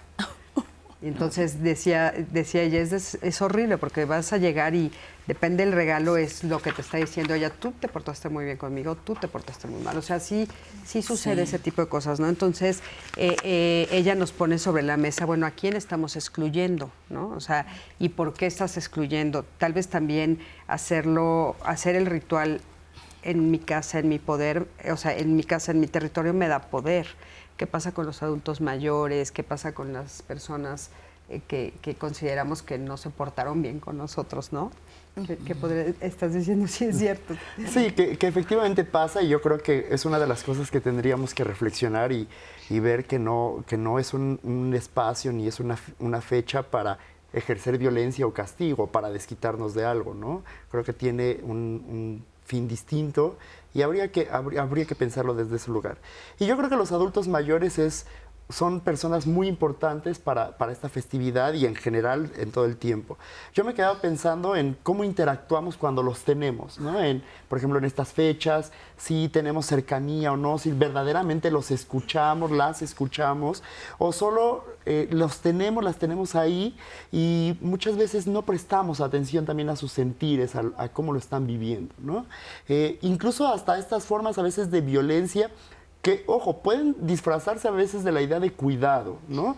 Y entonces decía ella, es horrible porque vas a llegar y depende del regalo, es lo que te está diciendo ella, tú te portaste muy bien conmigo, tú te portaste muy mal. O sea, sí sucede ese tipo de cosas, ¿no? Entonces, ella nos pone sobre la mesa, bueno, ¿a quién estamos excluyendo, no? O sea, ¿y por qué estás excluyendo? Tal vez también hacer el ritual en mi casa, en mi poder, o sea, en mi casa, en mi territorio me da poder. ¿Qué pasa con los adultos mayores? ¿Qué pasa con las personas que consideramos que no se portaron bien con nosotros, no? Estás diciendo, sí es cierto. Sí, que efectivamente pasa y yo creo que es una de las cosas que tendríamos que reflexionar y ver que no es un espacio ni es una fecha para ejercer violencia o castigo, para desquitarnos de algo, ¿no? Creo que tiene un fin distinto y habría que pensarlo desde ese lugar. Y yo creo que los adultos mayores son personas muy importantes para esta festividad y en general en todo el tiempo. Yo me quedaba pensando en cómo interactuamos cuando los tenemos, ¿no? Por ejemplo, en estas fechas, si tenemos cercanía o no, si verdaderamente los escuchamos, las escuchamos, o solo las tenemos ahí y muchas veces no prestamos atención también a sus sentires, a cómo lo están viviendo, ¿no? Incluso hasta estas formas a veces de violencia que, ojo, pueden disfrazarse a veces de la idea de cuidado, ¿no?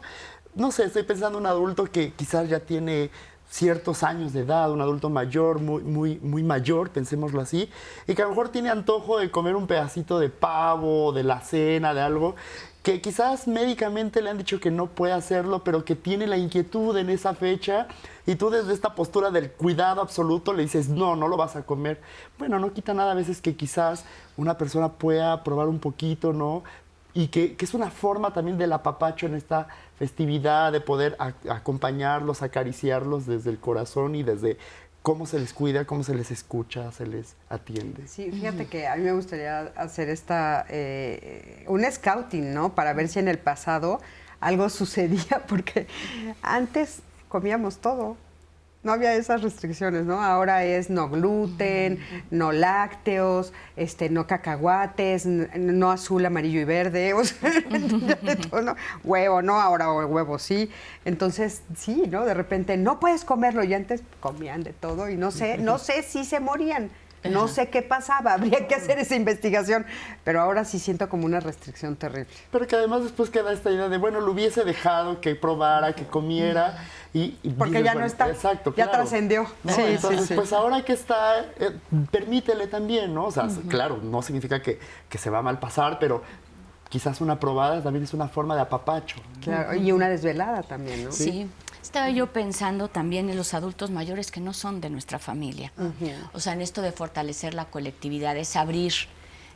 No sé, estoy pensando en un adulto que quizás ya tiene ciertos años de edad, un adulto mayor, muy mayor, pensémoslo así, y que a lo mejor tiene antojo de comer un pedacito de pavo, de la cena, de algo, que quizás médicamente le han dicho que no puede hacerlo, pero que tiene la inquietud en esa fecha, y tú desde esta postura del cuidado absoluto le dices, no lo vas a comer. Bueno, no quita nada a veces que quizás una persona pueda probar un poquito, ¿no? Y que es una forma también del apapacho en esta festividad, de poder acompañarlos, acariciarlos desde el corazón y desde cómo se les cuida, cómo se les escucha, se les atiende. Sí, fíjate que a mí me gustaría hacer un scouting, ¿no? Para ver si en el pasado algo sucedía, porque antes comíamos todo. No había esas restricciones, ¿no? Ahora es no gluten, no lácteos, no cacahuates, no azul, amarillo y verde, o sea, ¿no? Huevo, ¿no? Ahora huevo sí. Entonces, sí, ¿no? De repente no puedes comerlo y antes comían de todo y no sé si se morían. No sé qué pasaba, habría que hacer esa investigación, pero ahora sí siento como una restricción terrible. Pero que además después queda esta idea de, bueno, lo hubiese dejado que probara, que comiera y porque dices, ya no está, exacto, ya claro, trascendió. ¿no? Sí, entonces, sí. pues ahora que está, permítele también, ¿no? O sea, claro, no significa que se va a mal pasar, pero quizás una probada también es una forma de apapacho. Claro, y una desvelada también, ¿no? Sí. Estaba yo pensando también en los adultos mayores que no son de nuestra familia. O sea, en esto de fortalecer la colectividad, es abrir,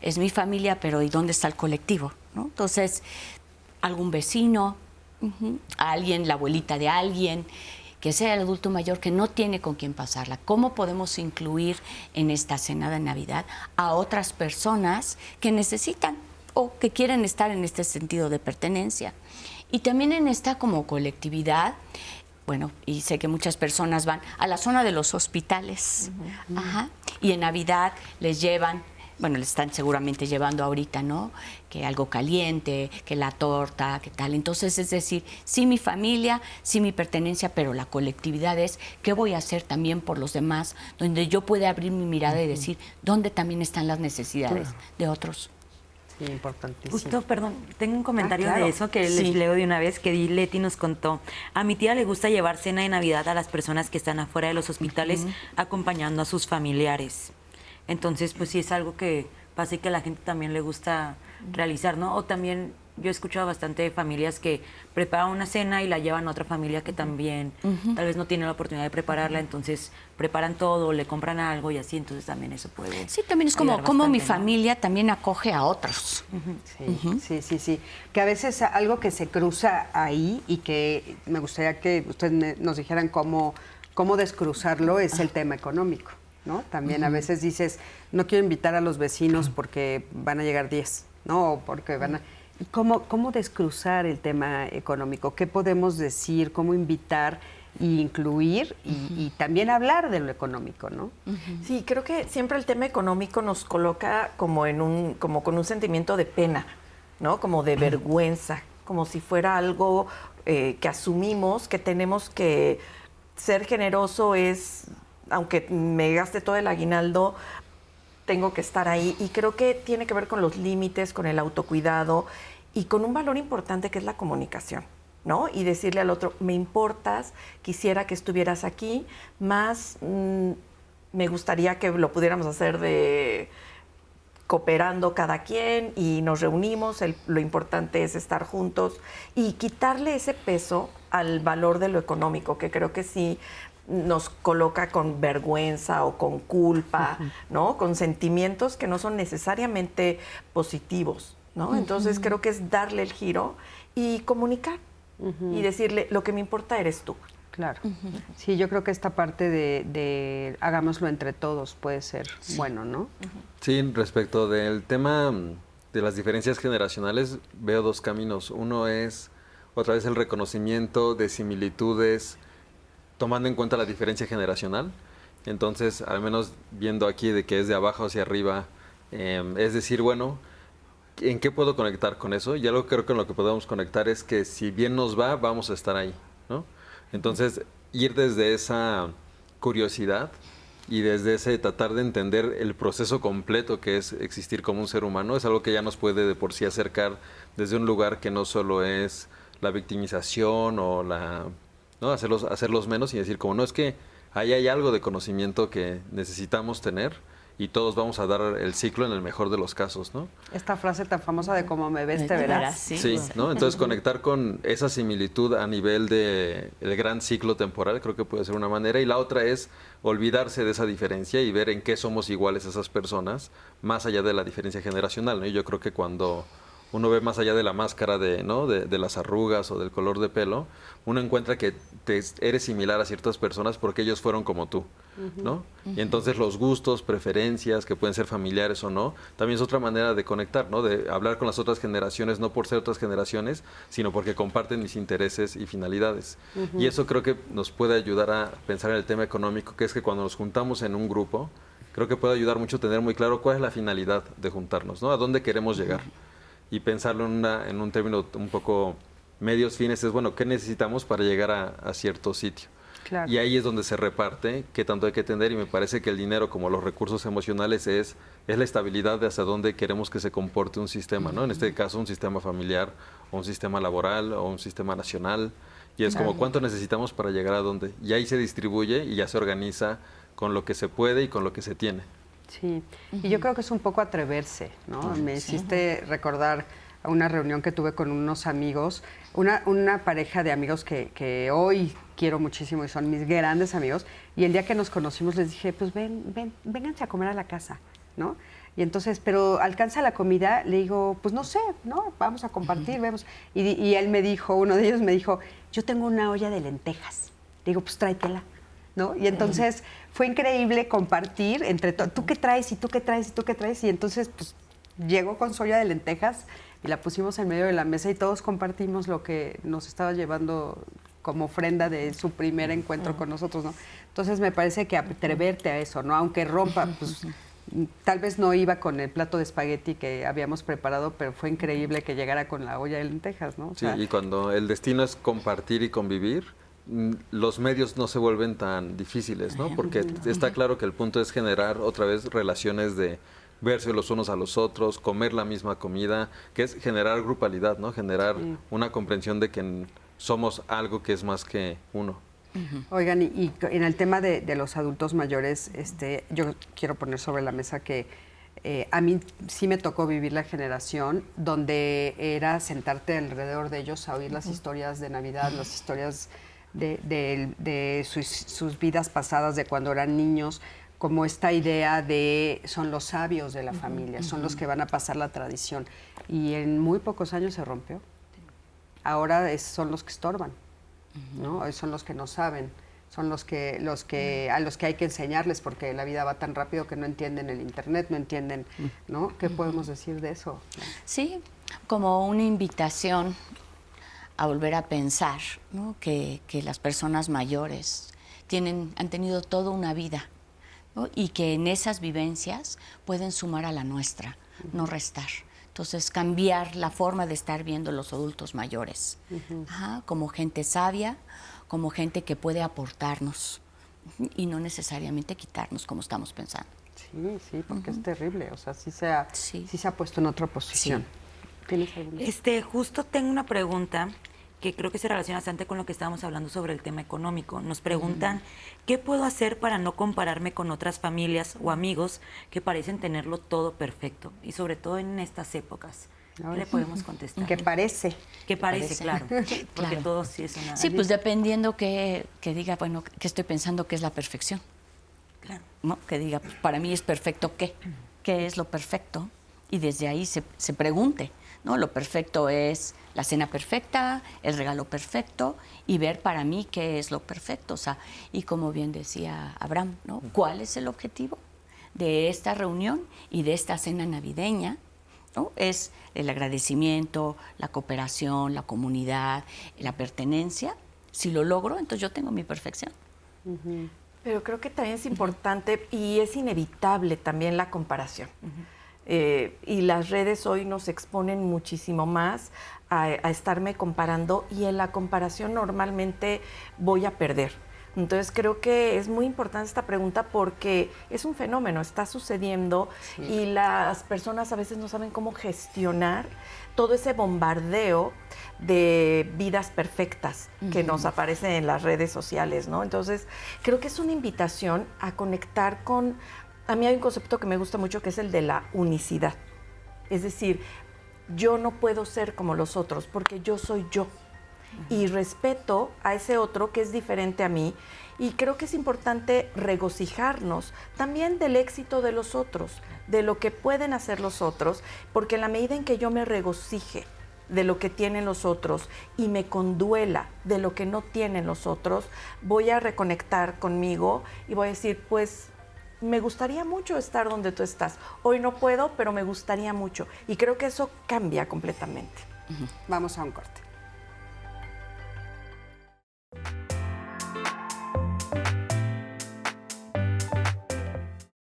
es mi familia, pero ¿y dónde está el colectivo? ¿No? Entonces, algún vecino, alguien, la abuelita de alguien, que sea el adulto mayor que no tiene con quién pasarla. ¿Cómo podemos incluir en esta cena de Navidad a otras personas que necesitan o que quieren estar en este sentido de pertenencia? Y también en esta como colectividad, bueno, y sé que muchas personas van a la zona de los hospitales, y en Navidad les llevan, bueno, les están seguramente llevando ahorita, ¿no? Que algo caliente, que la torta, que tal. Entonces, es decir, sí mi familia, sí mi pertenencia, pero la colectividad es qué voy a hacer también por los demás, donde yo pueda abrir mi mirada y decir dónde también están las necesidades de otros. Sí, importantísimo. Justo, perdón, tengo un comentario claro. de eso que les leo de una vez, que Leti nos contó. A mi tía le gusta llevar cena de Navidad a las personas que están afuera de los hospitales acompañando a sus familiares. Entonces, pues sí es algo que pasa y que a la gente también le gusta realizar, ¿no? O también yo he escuchado bastante de familias que preparan una cena y la llevan a otra familia que también tal vez no tiene la oportunidad de prepararla, entonces preparan todo, le compran algo y así, entonces también eso puede. Sí, también es como mi familia también acoge a otros. Sí. Que a veces algo que se cruza ahí y que me gustaría que ustedes nos dijeran cómo descruzarlo es el tema económico. ¿no? También a veces dices, no quiero invitar a los vecinos porque van a llegar 10, ¿no? O porque van a... ¿Cómo descruzar el tema económico? ¿Qué podemos decir? ¿Cómo invitar e incluir y también hablar de lo económico, ¿no? Sí, creo que siempre el tema económico nos coloca como como con un sentimiento de pena, ¿no? Como de vergüenza, como si fuera algo que asumimos que tenemos que ser generoso es, aunque me gaste todo el aguinaldo, tengo que estar ahí. Y creo que tiene que ver con los límites, con el autocuidado y con un valor importante que es la comunicación, ¿no? Y decirle al otro, me importas, quisiera que estuvieras aquí, más me gustaría que lo pudiéramos hacer de cooperando cada quien y nos reunimos, lo importante es estar juntos y quitarle ese peso al valor de lo económico, que creo que sí nos coloca con vergüenza o con culpa, ¿no? Con sentimientos que no son necesariamente positivos, ¿no? Entonces creo que es darle el giro y comunicar y decirle, lo que me importa eres tú. Claro. Sí, yo creo que esta parte de hagámoslo entre todos puede ser bueno, ¿no? Sí, respecto del tema de las diferencias generacionales, veo dos caminos. Uno es, otra vez, el reconocimiento de similitudes, tomando en cuenta la diferencia generacional. Entonces, al menos viendo aquí de que es de abajo hacia arriba, es decir, bueno, ¿en qué puedo conectar con eso? Y algo que creo que en lo que podemos conectar es que si bien nos va, vamos a estar ahí, ¿no? Entonces, ir desde esa curiosidad y desde ese tratar de entender el proceso completo que es existir como un ser humano, es algo que ya nos puede de por sí acercar desde un lugar que no solo es la victimización o ¿no? hacerlos menos y decir como, no, es que ahí hay algo de conocimiento que necesitamos tener y todos vamos a dar el ciclo en el mejor de los casos, ¿no? Esta frase tan famosa de como me ves, te verás. Sí, ¿no? Entonces conectar con esa similitud a nivel de el gran ciclo temporal creo que puede ser una manera, y la otra es olvidarse de esa diferencia y ver en qué somos iguales esas personas, más allá de la diferencia generacional, ¿no? Y yo creo que cuando uno ve más allá de la máscara de las arrugas o del color de pelo, uno encuentra que eres similar a ciertas personas porque ellos fueron como tú, ¿no? Y entonces los gustos, preferencias, que pueden ser familiares o no, también es otra manera de conectar, ¿no? De hablar con las otras generaciones, no por ser otras generaciones, sino porque comparten mis intereses y finalidades. Y eso creo que nos puede ayudar a pensar en el tema económico, que es que cuando nos juntamos en un grupo, creo que puede ayudar mucho tener muy claro cuál es la finalidad de juntarnos, ¿no? A dónde queremos llegar. Y pensarlo en un término un poco medios fines es, bueno, ¿qué necesitamos para llegar a cierto sitio? Claro. Y ahí es donde se reparte qué tanto hay que tener, y me parece que el dinero, como los recursos emocionales, es la estabilidad de hacia dónde queremos que se comporte un sistema, ¿no? En este caso, un sistema familiar, o un sistema laboral, o un sistema nacional, y es como cuánto necesitamos para llegar a dónde. Y ahí se distribuye y ya se organiza con lo que se puede y con lo que se tiene. Sí, y yo creo que es un poco atreverse, ¿no? Me hiciste recordar a una reunión que tuve con unos amigos, una pareja de amigos que hoy quiero muchísimo y son mis grandes amigos, y el día que nos conocimos les dije, pues vénganse a comer a la casa, ¿no? Y entonces, pero ¿alcanza la comida? Le digo, pues no sé, ¿no? Vamos a compartir, vemos. Y él me dijo, uno de ellos me dijo, yo tengo una olla de lentejas. Le digo, pues tráetela, ¿no? Y entonces fue increíble compartir entre tú qué traes y tú qué traes y tú qué traes, y entonces pues llegó con su olla de lentejas y la pusimos en medio de la mesa y todos compartimos lo que nos estaba llevando como ofrenda de su primer encuentro con nosotros, ¿no? Entonces me parece que atreverte a eso, ¿no? Aunque rompa, pues tal vez no iba con el plato de espagueti que habíamos preparado, pero fue increíble que llegara con la olla de lentejas, ¿no? O sea, sí, y cuando el destino es compartir y convivir, los medios no se vuelven tan difíciles, ¿no? Porque está claro que el punto es generar otra vez relaciones de verse los unos a los otros, comer la misma comida, que es generar grupalidad, ¿no? Generar una comprensión de que somos algo que es más que uno. Oigan, y en el tema de los adultos mayores, yo quiero poner sobre la mesa que a mí sí me tocó vivir la generación donde era sentarte alrededor de ellos a oír las historias de Navidad, las historias de sus vidas pasadas, de cuando eran niños, como esta idea de son los sabios de la familia, son los que van a pasar la tradición. Y en muy pocos años se rompió. Ahora son los que estorban, ¿no? Son los que no saben son los que a los que hay que enseñarles, porque la vida va tan rápido que no entienden el internet, no entienden, ¿no? ¿Qué podemos decir de eso? Sí, como una invitación a volver a pensar, ¿no? que las personas mayores han tenido toda una vida, ¿no? Y que en esas vivencias pueden sumar a la nuestra, no restar. Entonces, cambiar la forma de estar viendo los adultos mayores, como gente sabia, como gente que puede aportarnos y no necesariamente quitarnos como estamos pensando. Sí, porque es terrible, o sea, sí se ha puesto en otra posición. Sí. ¿Tienes alguna? Justo tengo una pregunta que creo que se relaciona bastante con lo que estábamos hablando sobre el tema económico. Nos preguntan, ¿qué puedo hacer para no compararme con otras familias o amigos que parecen tenerlo todo perfecto? Y sobre todo en estas épocas. ¿Qué le podemos contestar? Que parece. Que parece, claro. Porque Claro. todo sí es una... Sí, pues dependiendo que diga, bueno, que estoy pensando que es la perfección. Claro. ¿No? Que diga, pues, para mí es perfecto, ¿qué? ¿Qué es lo perfecto? Y desde ahí se pregunte, ¿no? Lo perfecto es la cena perfecta, el regalo perfecto, y ver para mí qué es lo perfecto. O sea, y como bien decía Abraham, ¿no? ¿Cuál es el objetivo de esta reunión y de esta cena navideña? ¿No? Es el agradecimiento, la cooperación, la comunidad, la pertenencia. Si lo logro, entonces yo tengo mi perfección. Pero creo que también es importante y es inevitable también la comparación. Y las redes hoy nos exponen muchísimo más a estarme comparando, y en la comparación normalmente voy a perder. Entonces creo que es muy importante esta pregunta porque es un fenómeno, está sucediendo, y las personas a veces no saben cómo gestionar todo ese bombardeo de vidas perfectas que nos aparecen en las redes sociales, ¿no? Entonces creo que es una invitación a conectar con... A mí hay un concepto que me gusta mucho, que es el de la unicidad. Es decir, yo no puedo ser como los otros porque yo soy yo. Y respeto a ese otro que es diferente a mí, y creo que es importante regocijarnos también del éxito de los otros, de lo que pueden hacer los otros, porque en la medida en que yo me regocije de lo que tienen los otros y me conduela de lo que no tienen los otros, voy a reconectar conmigo y voy a decir, pues me gustaría mucho estar donde tú estás. Hoy no puedo, pero me gustaría mucho. Y creo que eso cambia completamente. Vamos a un corte.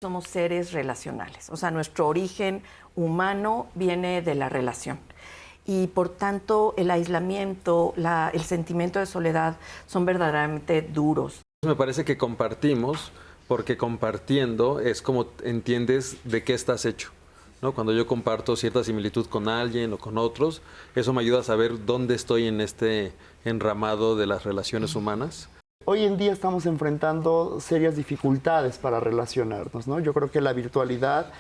Somos seres relacionales, o sea, nuestro origen humano viene de la relación. Y por tanto, el aislamiento, el sentimiento de soledad son verdaderamente duros. Me parece que compartimos, porque compartiendo es como entiendes de qué estás hecho, ¿no? Cuando yo comparto cierta similitud con alguien o con otros, eso me ayuda a saber dónde estoy en este enramado de las relaciones humanas. Hoy en día estamos enfrentando serias dificultades para relacionarnos, ¿no? Yo creo que la virtualidad,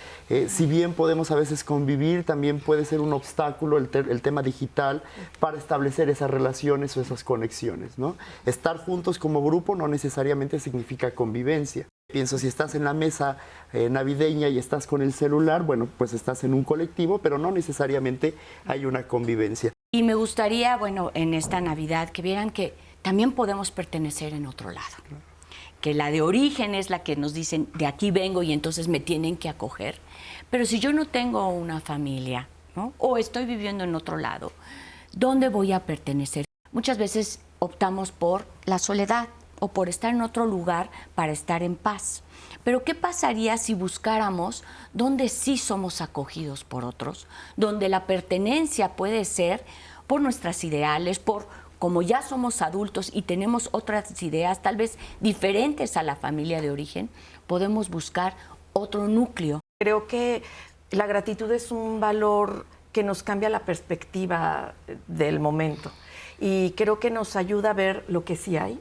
si bien podemos a veces convivir, también puede ser un obstáculo el tema digital para establecer esas relaciones o esas conexiones, ¿no? Estar juntos como grupo no necesariamente significa convivencia. Pienso, si estás en la mesa navideña y estás con el celular, bueno, pues estás en un colectivo, pero no necesariamente hay una convivencia. Y me gustaría, bueno, en esta Navidad que vieran que también podemos pertenecer en otro lado. Que la de origen es la que nos dicen, de aquí vengo y entonces me tienen que acoger. Pero si yo no tengo una familia, ¿no? O estoy viviendo en otro lado, ¿dónde voy a pertenecer? Muchas veces optamos por la soledad o por estar en otro lugar para estar en paz. Pero ¿qué pasaría si buscáramos donde sí somos acogidos por otros? Donde la pertenencia puede ser por nuestras ideales, como ya somos adultos y tenemos otras ideas, tal vez diferentes a la familia de origen, podemos buscar otro núcleo. Creo que la gratitud es un valor que nos cambia la perspectiva del momento, y creo que nos ayuda a ver lo que sí hay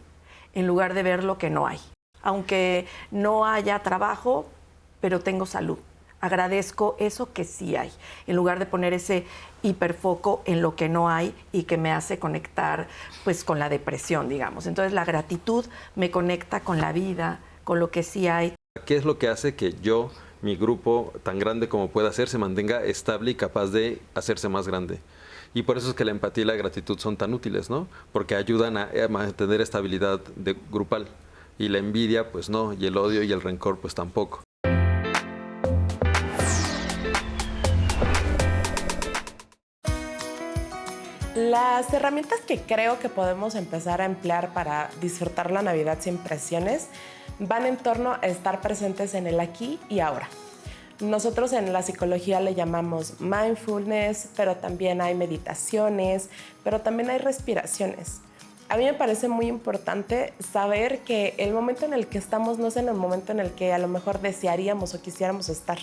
en lugar de ver lo que no hay. Aunque no haya trabajo, pero tengo salud. Agradezco eso que sí hay, en lugar de poner ese hiperfoco en lo que no hay y que me hace conectar pues con la depresión, digamos. Entonces la gratitud me conecta con la vida, con lo que sí hay. ¿Qué es lo que hace que yo, mi grupo, tan grande como pueda ser, se mantenga estable y capaz de hacerse más grande? Y por eso es que la empatía y la gratitud son tan útiles, ¿no? Porque ayudan a mantener estabilidad grupal. y la envidia pues no, y el odio y el rencor pues tampoco. Las herramientas que creo que podemos empezar a emplear para disfrutar la Navidad sin presiones van en torno a estar presentes en el aquí y ahora. Nosotros en la psicología le llamamos mindfulness, pero también hay meditaciones, pero también hay respiraciones. A mí me parece muy importante saber que el momento en el que estamos no es en el momento en el que a lo mejor desearíamos o quisiéramos estar.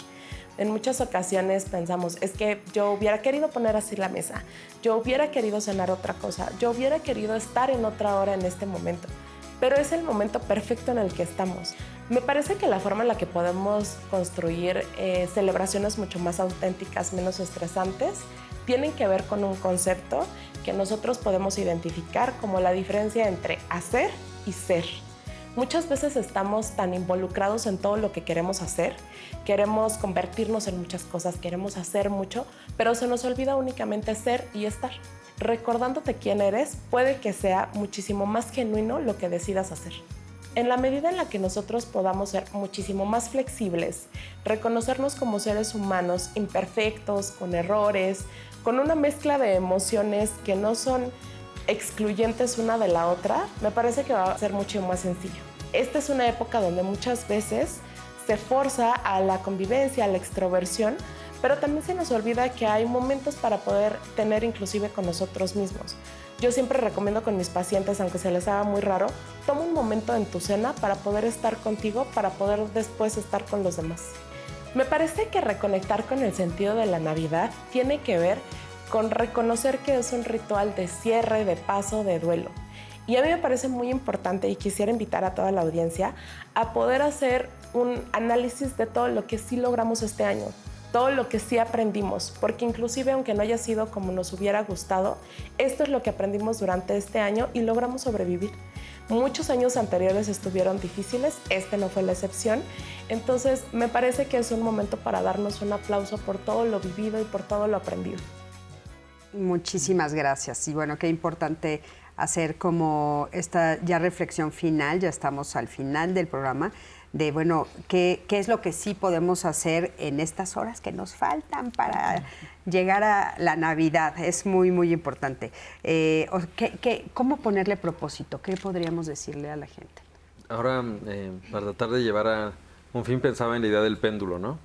En muchas ocasiones pensamos, es que yo hubiera querido poner así la mesa, yo hubiera querido cenar otra cosa, yo hubiera querido estar en otra hora en este momento, pero es el momento perfecto en el que estamos. Me parece que la forma en la que podemos construir celebraciones mucho más auténticas, menos estresantes, tienen que ver con un concepto que nosotros podemos identificar como la diferencia entre hacer y ser. Muchas veces estamos tan involucrados en todo lo que queremos hacer, queremos convertirnos en muchas cosas, queremos hacer mucho, pero se nos olvida únicamente ser y estar. Recordándote quién eres, puede que sea muchísimo más genuino lo que decidas hacer. En la medida en la que nosotros podamos ser muchísimo más flexibles, reconocernos como seres humanos imperfectos, con errores, con una mezcla de emociones que no son excluyentes una de la otra, me parece que va a ser mucho más sencillo. Esta es una época donde muchas veces se forza a la convivencia, a la extroversión, pero también se nos olvida que hay momentos para poder tener inclusive con nosotros mismos. Yo siempre recomiendo con mis pacientes, aunque se les haga muy raro, toma un momento en tu cena para poder estar contigo, para poder después estar con los demás. Me parece que reconectar con el sentido de la Navidad tiene que ver con reconocer que es un ritual de cierre, de paso, de duelo. Y a mí me parece muy importante y quisiera invitar a toda la audiencia a poder hacer un análisis de todo lo que sí logramos este año, todo lo que sí aprendimos, porque inclusive aunque no haya sido como nos hubiera gustado, esto es lo que aprendimos durante este año y logramos sobrevivir. Muchos años anteriores estuvieron difíciles, este no fue la excepción, entonces me parece que es un momento para darnos un aplauso por todo lo vivido y por todo lo aprendido. Muchísimas gracias. Y bueno, qué importante hacer como esta ya reflexión final, ya estamos al final del programa, de bueno, ¿qué es lo que sí podemos hacer en estas horas que nos faltan para llegar a la Navidad? Es muy, muy importante. ¿Cómo ponerle propósito? ¿Qué podríamos decirle a la gente? Ahora, para tratar de llevar a un fin, pensaba en la idea del péndulo, ¿no?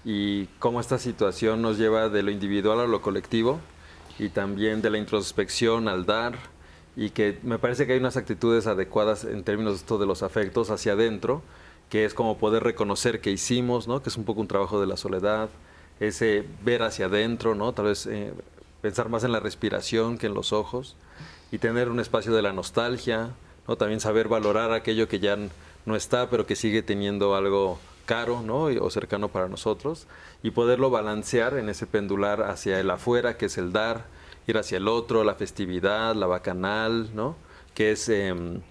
Y cómo esta situación nos lleva de lo individual a lo colectivo, y también de la introspección al dar, y que me parece que hay unas actitudes adecuadas en términos de esto de los afectos hacia adentro, que es como poder reconocer que hicimos, ¿no? Que es un poco un trabajo de la soledad, ese ver hacia adentro, ¿no? Tal vez pensar más en la respiración que en los ojos, y tener un espacio de la nostalgia, ¿no? También saber valorar aquello que ya no está, pero que sigue teniendo algo caro, ¿no? O cercano para nosotros, y poderlo balancear en ese pendular hacia el afuera, que es el dar, ir hacia el otro, la festividad, la bacanal, ¿no? Que es el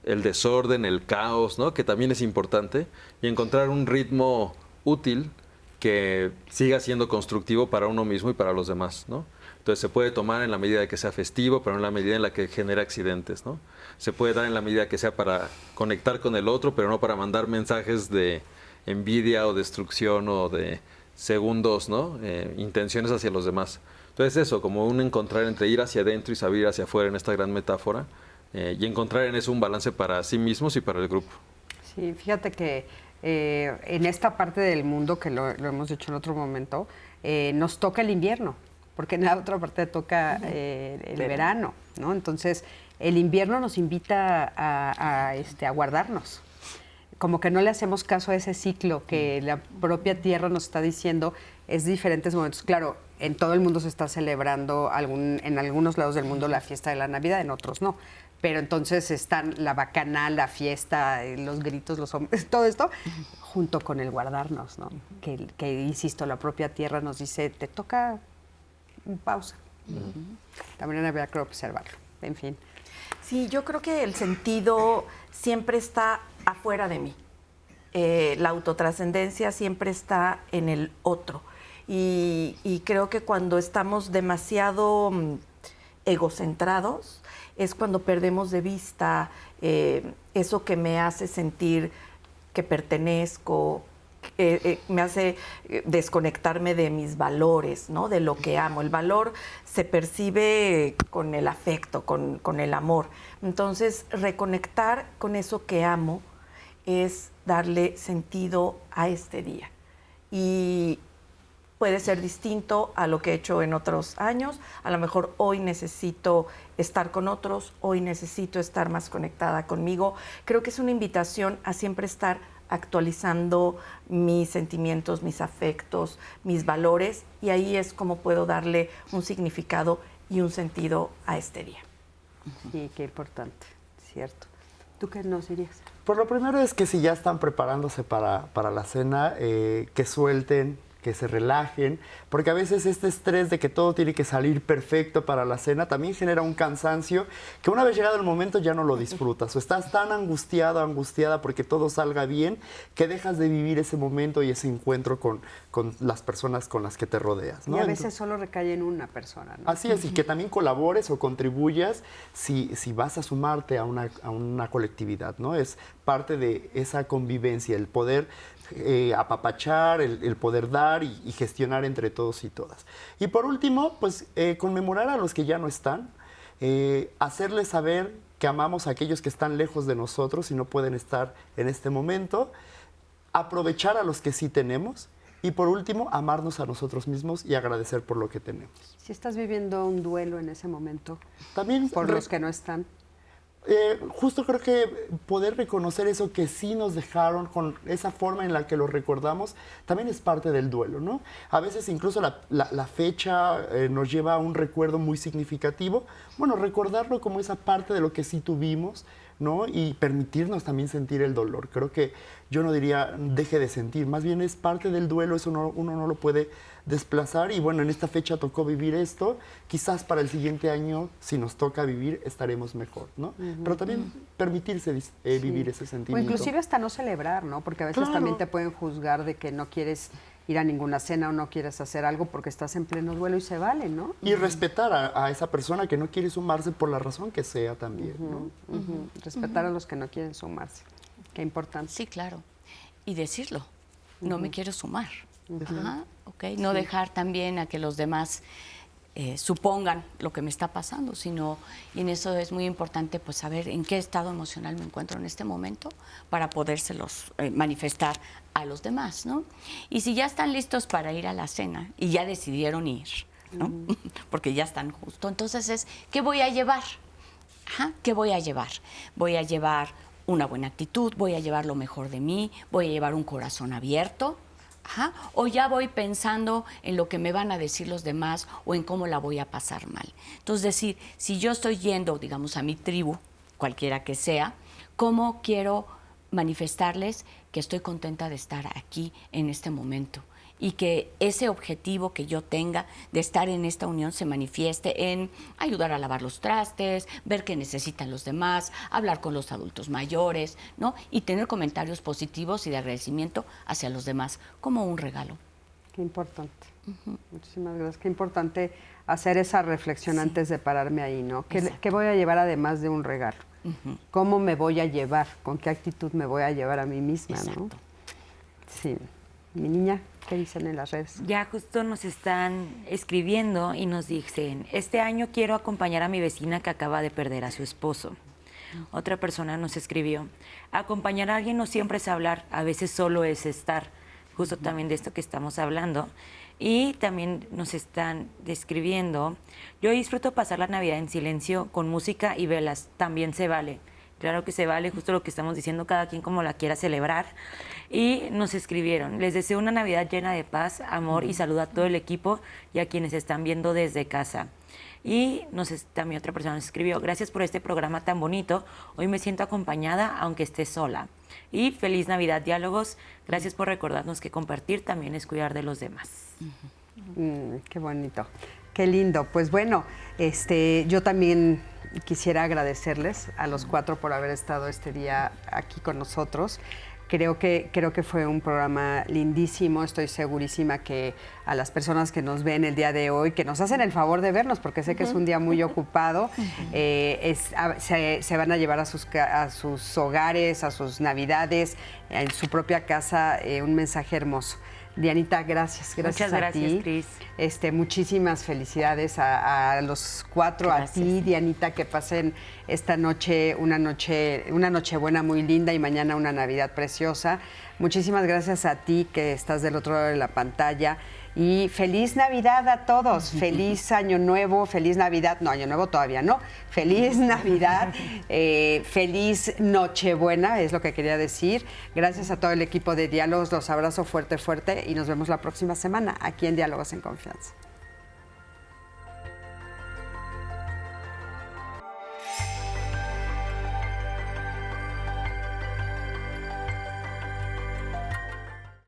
desorden, el caos, ¿no? Que también es importante, y encontrar un ritmo útil que siga siendo constructivo para uno mismo y para los demás, ¿no? Entonces se puede tomar en la medida de que sea festivo, pero en la medida en la que genera accidentes, ¿no? Se puede dar en la medida que sea para conectar con el otro, pero no para mandar mensajes de envidia o destrucción o de segundos, ¿no? Intenciones hacia los demás. Entonces eso, como un encontrar entre ir hacia adentro y salir hacia afuera en esta gran metáfora, y encontrar en eso un balance para sí mismos y para el grupo. Sí, fíjate que en esta parte del mundo, que lo hemos dicho en otro momento, nos toca el invierno, porque en la otra parte toca el verano, ¿no? Entonces, el invierno nos invita a guardarnos. Como que no le hacemos caso a ese ciclo que la propia tierra nos está diciendo, es diferentes momentos. Claro, en todo el mundo se está celebrando, en algunos lados del mundo, la fiesta de la Navidad, en otros no. Pero entonces están la bacanal, la fiesta, los gritos, los hombres, todo esto, junto con el guardarnos, ¿no? Que insisto, la propia tierra nos dice, te toca pausa. También habría que observarlo. En fin. Sí, yo creo que el sentido siempre está afuera de mí. La autotrascendencia siempre está en el otro. Y creo que cuando estamos demasiado egocentrados, es cuando perdemos de vista eso que me hace sentir que pertenezco, me hace desconectarme de mis valores, ¿no? De lo que amo. El valor se percibe con el afecto, con el amor. Entonces, reconectar con eso que amo es darle sentido a este día. Y puede ser distinto a lo que he hecho en otros años. A lo mejor hoy necesito estar con otros, hoy necesito estar más conectada conmigo. Creo que es una invitación a siempre estar actualizando mis sentimientos, mis afectos, mis valores, y ahí es como puedo darle un significado y un sentido a este día. Sí, qué importante, cierto. ¿Tú qué nos dirías? Pues lo primero es que si ya están preparándose para la cena, que suelten, que se relajen, porque a veces este estrés de que todo tiene que salir perfecto para la cena también genera un cansancio que una vez llegado el momento ya no lo disfrutas, o estás tan angustiado, angustiada porque todo salga bien, que dejas de vivir ese momento y ese encuentro con las personas con las que te rodeas, ¿no? Y a veces solo recae en una persona, ¿no? Así es, y que también colabores o contribuyas si vas a sumarte a una colectividad, ¿no? Es parte de esa convivencia, el poder apapachar, el poder dar y gestionar entre todos y todas. Y por último, pues conmemorar a los que ya no están, hacerles saber que amamos a aquellos que están lejos de nosotros y no pueden estar en este momento, aprovechar a los que sí tenemos y por último, amarnos a nosotros mismos y agradecer por lo que tenemos. Si estás viviendo un duelo en ese momento, también por los que no están. Justo creo que poder reconocer eso que sí nos dejaron, con esa forma en la que lo recordamos, también es parte del duelo, ¿no? A veces incluso la fecha nos lleva a un recuerdo muy significativo. Bueno, recordarlo como esa parte de lo que sí tuvimos, ¿no? Y permitirnos también sentir el dolor. Creo que yo no diría deje de sentir, más bien es parte del duelo, eso uno no lo puede desplazar. Y bueno, en esta fecha tocó vivir esto, quizás para el siguiente año, si nos toca vivir, estaremos mejor, ¿no? Pero también permitirse vivir ese sentimiento. O inclusive hasta no celebrar, ¿no? Porque a veces también te pueden juzgar de que no quieres ir a ninguna cena o no quieres hacer algo porque estás en pleno duelo y se vale, ¿no? Y respetar a esa persona que no quiere sumarse por la razón que sea también, ¿no? Respetar a los que no quieren sumarse. Qué importante. Sí, claro. Y decirlo, no me quiero sumar. Ajá, okay. No dejar también a que los demás supongan lo que me está pasando, sino, y en eso es muy importante pues saber en qué estado emocional me encuentro en este momento para podérselos manifestar a los demás, ¿no? Y si ya están listos para ir a la cena y ya decidieron ir, ¿no? Porque ya están justo, entonces es, ¿qué voy a llevar? Ajá, ¿qué voy a llevar? Voy a llevar una buena actitud, voy a llevar lo mejor de mí, voy a llevar un corazón abierto. Ajá. O ya voy pensando en lo que me van a decir los demás o en cómo la voy a pasar mal. Entonces, decir, si yo estoy yendo, digamos, a mi tribu, cualquiera que sea, ¿cómo quiero manifestarles que estoy contenta de estar aquí en este momento? Y que ese objetivo que yo tenga de estar en esta unión se manifieste en ayudar a lavar los trastes, ver qué necesitan los demás, hablar con los adultos mayores, ¿no? Y tener comentarios positivos y de agradecimiento hacia los demás, como un regalo. Qué importante. Muchísimas gracias. Qué importante hacer esa reflexión antes de pararme ahí, ¿no? ¿Qué voy a llevar además de un regalo? ¿Cómo me voy a llevar? ¿Con qué actitud me voy a llevar a mí misma, ¿no? Sí. Mi niña, ¿qué dicen en las redes? Ya justo nos están escribiendo y nos dicen, este año quiero acompañar a mi vecina que acaba de perder a su esposo. Otra persona nos escribió, acompañar a alguien no siempre es hablar, a veces solo es estar. Justo también de esto que estamos hablando. Y también nos están describiendo, yo disfruto pasar la Navidad en silencio con música y velas, también se vale. Claro que se vale, justo lo que estamos diciendo, cada quien como la quiera celebrar. Y nos escribieron, les deseo una Navidad llena de paz, amor y salud a todo el equipo y a quienes están viendo desde casa. Y también otra persona nos escribió, gracias por este programa tan bonito, hoy me siento acompañada aunque esté sola. Y feliz Navidad, Diálogos, gracias por recordarnos que compartir también es cuidar de los demás. Qué bonito, qué lindo. Pues bueno, yo también quisiera agradecerles a los cuatro por haber estado este día aquí con nosotros. Creo que fue un programa lindísimo. Estoy segurísima que a las personas que nos ven el día de hoy, que nos hacen el favor de vernos, porque sé que es un día muy ocupado, se van a llevar a sus hogares, a sus navidades, en su propia casa, un mensaje hermoso. Dianita, gracias. Muchas gracias, Cris. Muchísimas felicidades a los 4, gracias. A ti, Dianita, que pasen esta noche una nochebuena muy linda y mañana una Navidad preciosa. Muchísimas gracias a ti que estás del otro lado de la pantalla. Y feliz Navidad a todos, feliz Año Nuevo, feliz Navidad, no, Año Nuevo todavía no, feliz Navidad, feliz Nochebuena, es lo que quería decir. Gracias a todo el equipo de Diálogos, los abrazo fuerte, fuerte y nos vemos la próxima semana aquí en Diálogos en Confianza.